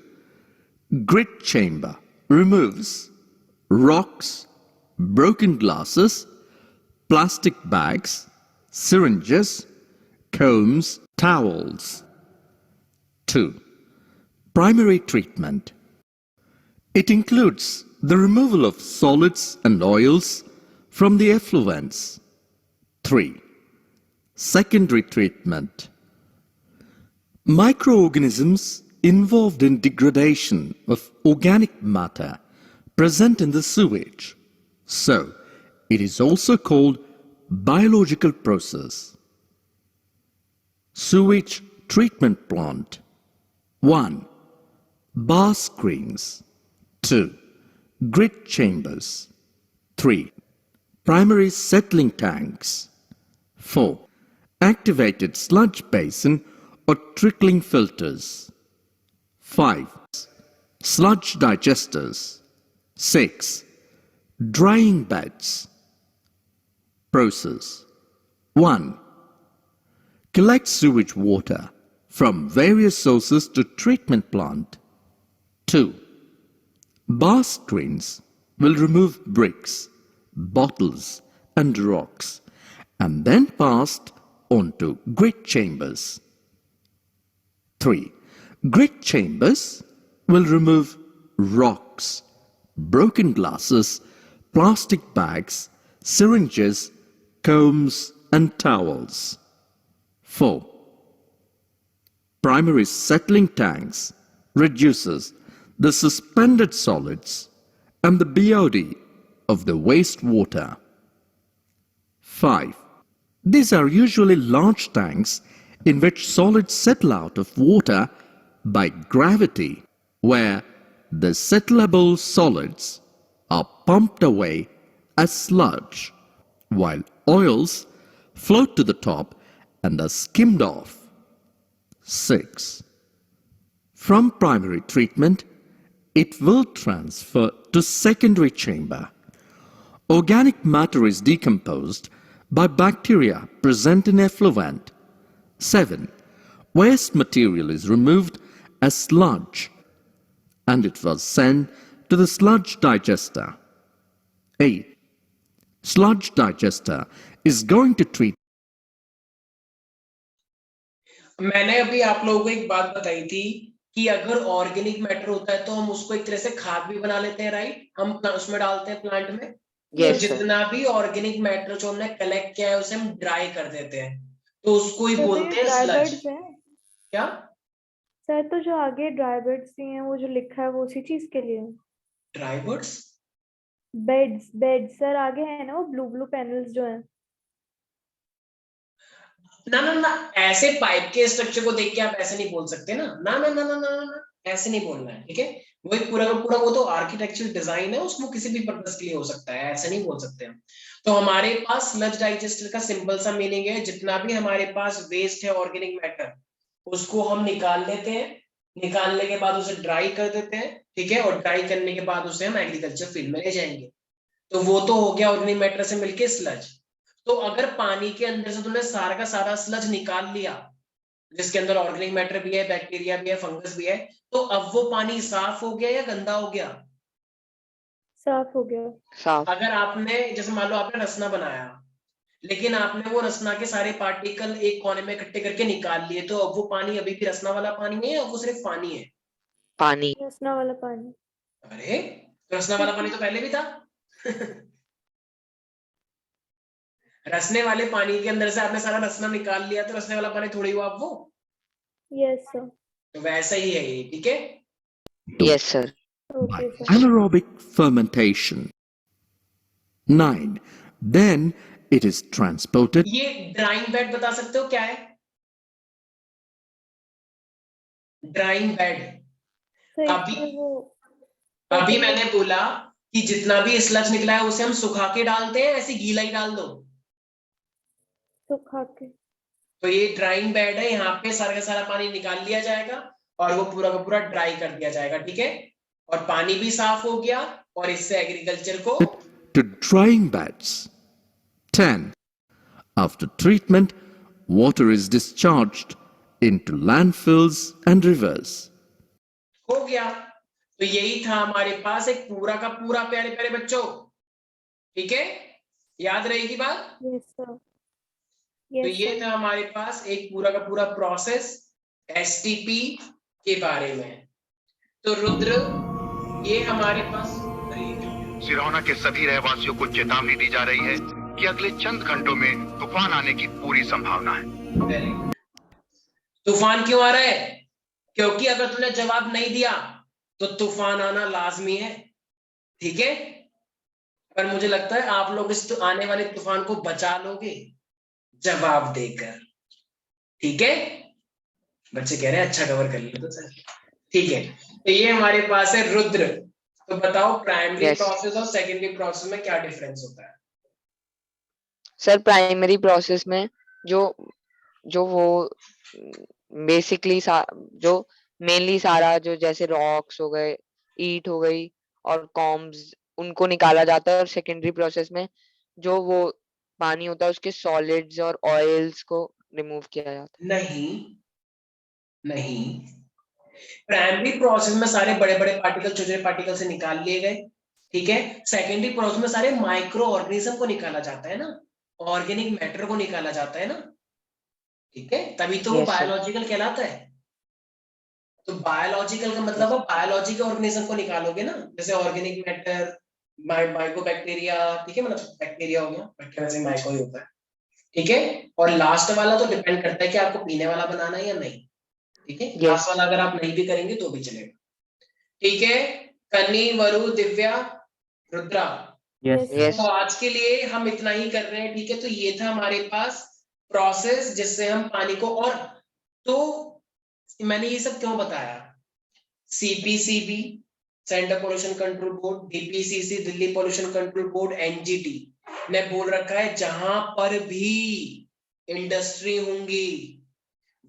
Grit chamber removes rocks, broken glasses, plastic bags, syringes, combs, towels. 2. Primary treatment. It includes the removal of solids and oils from the effluents. 3. Secondary treatment. Microorganisms involved in degradation of organic matter present in the sewage. So, it is also called biological process. Sewage treatment plant. 1. Bar screens. 2. Grit chambers. 3. Primary settling tanks. 4. Activated sludge basin or trickling filters. 5. Sludge digesters. 6. Drying beds. Process. 1. Collect sewage water from various sources to treatment plant. 2. Bar screens will remove bricks, bottles and rocks and then passed on to grit chambers. 3. Grit chambers will remove rocks, broken glasses, plastic bags, syringes, combs and towels. 4. Primary settling tanks reduces the suspended solids and the BOD of the wastewater. 5. These are usually large tanks in which solids settle out of water by gravity, where the settleable solids are pumped away as sludge, while oils float to the top and are skimmed off. 6. From primary treatment, it will transfer to secondary chamber. Organic matter is decomposed by bacteria present in effluent. 7. Waste material is removed as sludge and it was sent to the sludge digester. 8. Sludge digester is going to treat. मैंने अभी आप लोगों को एक बात बताई थी कि अगर ऑर्गेनिक मैटर होता है तो हम उसको एक तरह से खाद भी बना लेते हैं, राइट? हम उसमें डालते हैं प्लांट में। तो यस सर। जितना भी ऑर्गेनिक मैटर जो हमने कलेक्ट किया है उसे हम ड्राई कर देते हैं, तो उसको ही सर तो बोलते ये हैं ड्राई स्लज। बेड्स हैं क्या? सर? तो जो आगे ड्राई बेड्स दिए हैं वो जो लिखा है वो उसी चीज के लिए है। Dry birds? Beds beds sir आगे है ना वो ब्लू ब्लू पैनल्स जो हैं। ना ना ना, ऐसे पाइप के स्ट्रक्चर को देख के आप ऐसे नहीं बोल सकते ना, ना ना ना ना ना ना, ऐसे नहीं बोलना है, ठीक है? वो एक पूरा का पूरा वो तो आर्किटेक्चरल डिजाइन है, उसको किसी भी पर्पस के लिए हो सकता है, ऐसे नहीं बोल सकते हम। तो हमारे पास स्लज डाइजेस्टर का सिंपल सा मीनिंग है, जितना भी हमारे पास वेस्ट है ऑर्गेनिक मैटर उसको हम निकाल लेते हैं, निकालने के बाद उसे ड्राई कर देते हैं, ठीक है? और ड्राई करने के बाद उसे हम एग्रीकल्चर फील्ड में ले जाएंगे। तो वो तो हो गया ऑर्गेनिक मैटर से मिलके स्लज। तो अगर पानी के अंदर से तुमने सारा का सारा स्लज निकाल लिया, जिसके अंदर ऑर्गेनिक मैटर भी है, बैक्टीरिया भी है, फंगस भी है, तो अब वो पानी साफ हो गया या गंदा हो गया? साफ हो गया। साफ। अगर आपने जैसे मान लो आपने रसना बनाया, लेकिन आपने वो रसना के सारे पार्टिकल एक कोने में इकट्ठे करके निकाल लिए, तो अब वो पानी अभी भी रसना वाला पानी है या वो सिर्फ पानी है? पानी। रसना वाला पानी। अरे, तो रसना वाला पानी तो पहले भी था। रसने वाले पानी के अंदर से आपने सारा रसना निकाल लिया, तो रसने वाला पानी थोड़ी हुआ अब वो। Yes sir. तो वैसा ही है ये, ठीक है? Yes sir. by okay sir. anaerobic fermentation. 9. Then it is transported ये ड्राइंग बेड बता सकते हो क्या है? Drawing bed. सर अभी इसमें वो अभी मैंने बोला कि जितना भी स्लज निकला है उसे हम सुखा के डालते हैं, ऐसे गीला ही डाल दो। सुखा के। तो ये ड्राइंग बेड है, यहाँ पे सारा का सारा पानी निकाल लिया जाएगा और वो पूरा का पूरा ड्राई कर दिया जाएगा, ठीक है? और पानी भी साफ हो गया और इससे एग्रीकल्चर को to drying beds. 10. After treatment, water is discharged into landfills and rivers. हो गया। तो यही था हमारे पास एक पूरा का पूरा, प्यारे प्यारे बच्चों, ठीक है? याद रहेगी बात? Yes sir. तो यस ये सर। था हमारे पास एक पूरा का पूरा प्रोसेस एसटीपी के बारे में। तो रुद्र, ये हमारे पास सिरौना के सभी रहवासियों को चेतावनी दी जा रही है कि अगले चंद घंटों में तूफान आने की पूरी संभावना है। तूफान क्यों आ रहा है? क्योंकि अगर तुमने जवाब नहीं दिया तो तूफान आना लाजमी है, ठीक है? पर मुझे लगता है आप लोग इस आने वाले तूफान को बचा लोगे जवाब देकर, ठीक है? बच्चे कह रहे हैं अच्छा कवर कर लिया तो सर, ठीक है। तो ये हमारे पास है रुद्र। तो बताओ प्राइमरी Yes. प्रोसेस और सेकेंडरी प्रोसेस में क्या डिफरेंस होता है? सर प्राइमरी प्रोसेस में जो वो बेसिकली जो मेनली सारा जो जैसे रॉक्स हो गए, ईट हो गई और कॉम्ब्स, उनको निकाला जाता है। और सेकेंडरी प्रोसेस में जो वो पानी होता है उसके सॉलिड्स और ऑयल्स को रिमूव किया जाता है। नहीं नहीं, प्राइमरी प्रोसेस में सारे बड़े बड़े पार्टिकल छोटे छोटे पार्टिकल से निकाल लिए गए, ठीक है? सेकेंडरी प्रोसेस में सारे माइक्रो ऑर्गेनिज्म को निकाला जाता है ना, ऑर्गेनिक मैटर को निकाला जाता है ना, ठीक है? तभी तो वो Yes, sir. बायोलॉजिकल कहलाता है। तो बायोलॉजिकल का मतलब आप बायोलॉजी के ऑर्गेनिज्म को निकालोगे ना, जैसे ऑर्गेनिक मैटर, माइकोबैक्टीरिया, ठीक है? मतलब बैक्टीरिया हो गया, बैक्टीरिया से माइको ही होता है, ठीक है? और लास्ट वाला तो डिपेंड करता है कि आपको पीने वाला बनाना है या नहीं, ठीक है? Yes. लास्ट वाला अगर आप नहीं भी करेंगे तो भी चलेगा, ठीक है? कन्नी, वरु, दिव्या, रुद्रा, यस Yes. तो आज के लिए हम इतना ही कर रहे हैं, ठीक है? तो ये था हमारे पास प्रोसेस जिससे हम पानी को, और तो मैंने ये सब क्यों बताया? CPCB central pollution control board, DPCC Delhi pollution control board, NGT ने बोल रखा है जहां पर भी इंडस्ट्री होंगी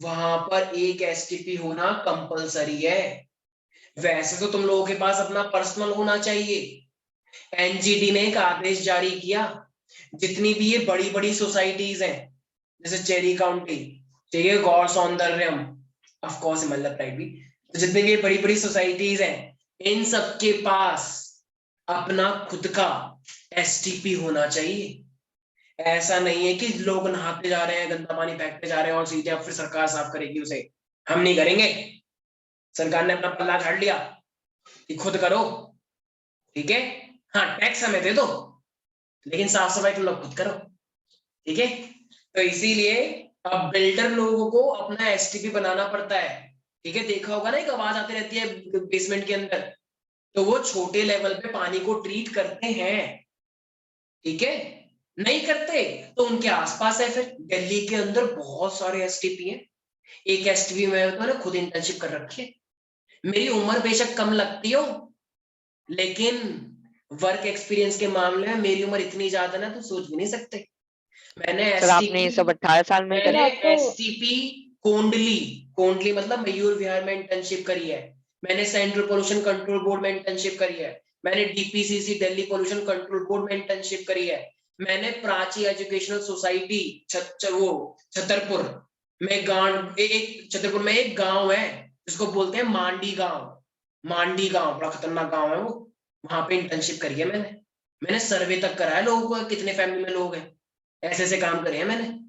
वहां पर एक एसटीपी होना कंपलसरी है। वैसे तो तुम लोगों के पास अपना पर्सनल होना चाहिए। एनजीटी ने एक आदेश जारी किया, जितनी भी ये बड़ी बड़ी सोसाइटीज हैं जैसे चेरी काउंटी, ठीक है, गौर Saundaryam, of course Himalaya pride भी, तो जितनी भी ये बड़ी बड़ी सोसाइटीज हैं इन सबके पास अपना खुद का एसटीपी होना चाहिए। ऐसा नहीं है कि लोग नहाते जा रहे हैं, गंदा पानी फेंकते जा रहे हैं और सीधे अब फिर सरकार साफ करेगी उसे। हम नहीं करेंगे, सरकार ने अपना पल्ला झाड़ लिया कि खुद करो, ठीक है। हाँ, टैक्स हमें दे दो, लेकिन साफ सफाई तो लोग खुद करो, ठीक है। तो इसीलिए अब बिल्डर लोगों को अपना एसटीपी बनाना पड़ता है, ठीक है। देखा होगा ना, एक आवाज आती रहती है बेसमेंट के अंदर, तो वो छोटे लेवल पे पानी को ट्रीट करते हैं, ठीक है। नहीं करते तो उनके आसपास है। फिर दिल्ली के अंदर बहुत सारे एसटीपी हैं। एक एसटीपी में मैंने खुद इंटर्नशिप कर रखी है। मेरी उम्र बेशक कम लगती हो, लेकिन वर्क एक्सपीरियंस के मामले में मेरी उम्र इतनी ज्यादा ना, तो सोच भी नहीं सकते। मैंने सर आपने ये सब 18 साल में ही कर मैंने आपको- एसटीपी कोंडली, कोंडली मतलब मयूर विहार में इंटर्नशिप करी है। मैंने सेंट्रल पोल्यूशन कंट्रोल बोर्ड में इंटर्नशिप करी है। मैंने DPCC Delhi pollution control board में इंटर्नशिप करी है। मैंने प्राची एजुकेशनल सोसाइटी छतरपुर में छतरपुर में एक गांव है जिसको बोलते हैं मांडी गांव। मांडी गांव बड़ा खतरनाक गांव है वो, वहां पे इंटर्नशिप करी है मैंने। मैंने सर्वे तक करा है लोगों को, कितने फैमिली में लोग हैं, ऐसे ऐसे काम करे हैं मैंने।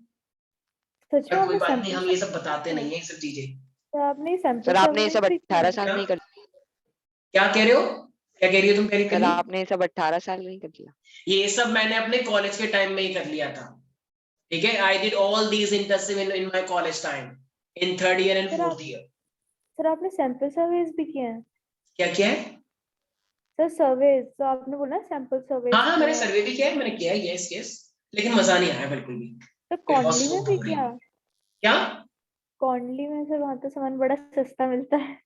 सच में पर कोई आपने बात नहीं, हम ये सैंपल सब बताते नहीं है, ये सब चीजें। तो आपने सैंपल सर आपने ये सब सर्वे भी किया? 18 साल में ही कर क्या कह रहे हो, क्या कह रही हो तुम, कह सर रही? आपने ये सब 18 साल में ही कर लिया? ये सब मैंने अपने कॉलेज के टाइम में ही कर लिया था, ठीक है। I did all these internship in my college time, in 3rd year and sir 4th year. Sir आपने सैंपल सर्वेज भी किए हैं? क्या क्या है? सर सर्वेज तो आपने बोला सैंपल सर्वेज हाँ, मैंने सर्वे भी किया है, मैंने किया है, यस यस, लेकिन मजा नहीं आया बिल्कुल भी। सर It was कॉन्डली so में भी boring. किया? क्या? कॉन्डली में सर वहां तो सामान बड़ा सस्ता मिलता है।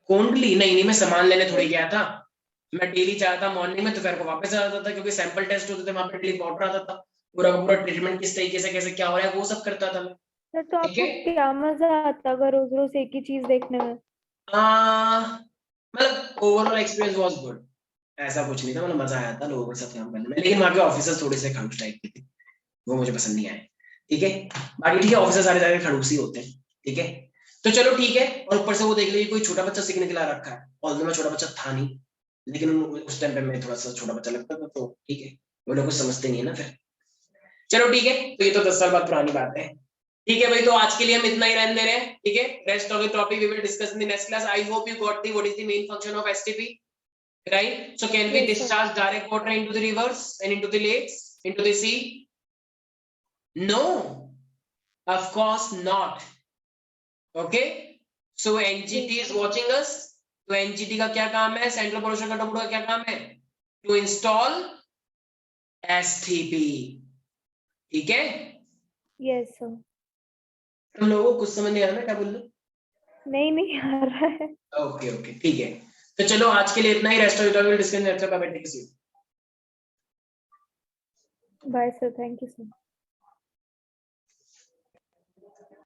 कोंडली? नहीं नहीं, मैं सामान लेने थोड़ी गया था। मैं डेली जाता था मॉर्निंग में, दोपहर को वापस आ जाता था, क्योंकि सैंपल टेस्ट होते थे वहां पे, डेली पाउडर आता था, पूरा का पूरा ट्रीटमेंट किस तरीके से कैसे क्या हो रहा है वो सब करता था मैं, सर तो ठीक आपको है। क्या मजा आता है रोज रोज एक ही चीज देखने में? मतलब ओवरऑल एक्सपीरियंस वाज गुड, ऐसा कुछ नहीं था, मतलब मजा आया था लोगों के साथ काम करने में। लेकिन वहाँ के ऑफिसर्स थोड़े से खड़ूस टाइप के थे, वो मुझे पसंद नहीं आए, ठीक है। बाकी ठीक है, ऑफिसर सारे जाके खड़ूस ही होते हैं, ठीक है। तो चलो ठीक है। और ऊपर से वो देख लीजिए कोई छोटा बच्चा सीखने के लिए रखा है, ऑल्दो मैं छोटा बच्चा था नहीं, लेकिन उस टाइम पे मैं थोड़ा सा छोटा बच्चा लगता था, तो ठीक है, वो लोग कुछ समझते नहीं है ना फिर। चलो ठीक है, तो ये तो 10 साल बाद पुरानी बात है, ठीक है भाई। तो आज के लिए हम इतना ही रहने दे रहे हैं, ठीक है। Rest of the topic we will discuss in the next class. I hope you got the what is the main function of STP, right? So can we Yes, sir. discharge direct water into the rivers and into the lakes, into the sea? No, of course not. Okay, so NGT is watching us. तो NGT का क्या काम है, central pollution control board का क्या काम है? To install STP, ठीक है। Yes sir. तुम लोगों को कुछ समझ नहीं आ रहा, क्या बोल रहे? नहीं आ रहा है। ओके ओके, ठीक है। तो चलो आज के लिए इतना ही। Rest of the topic will discuss next time. Bye bye, take care. Bye sir, thank you sir.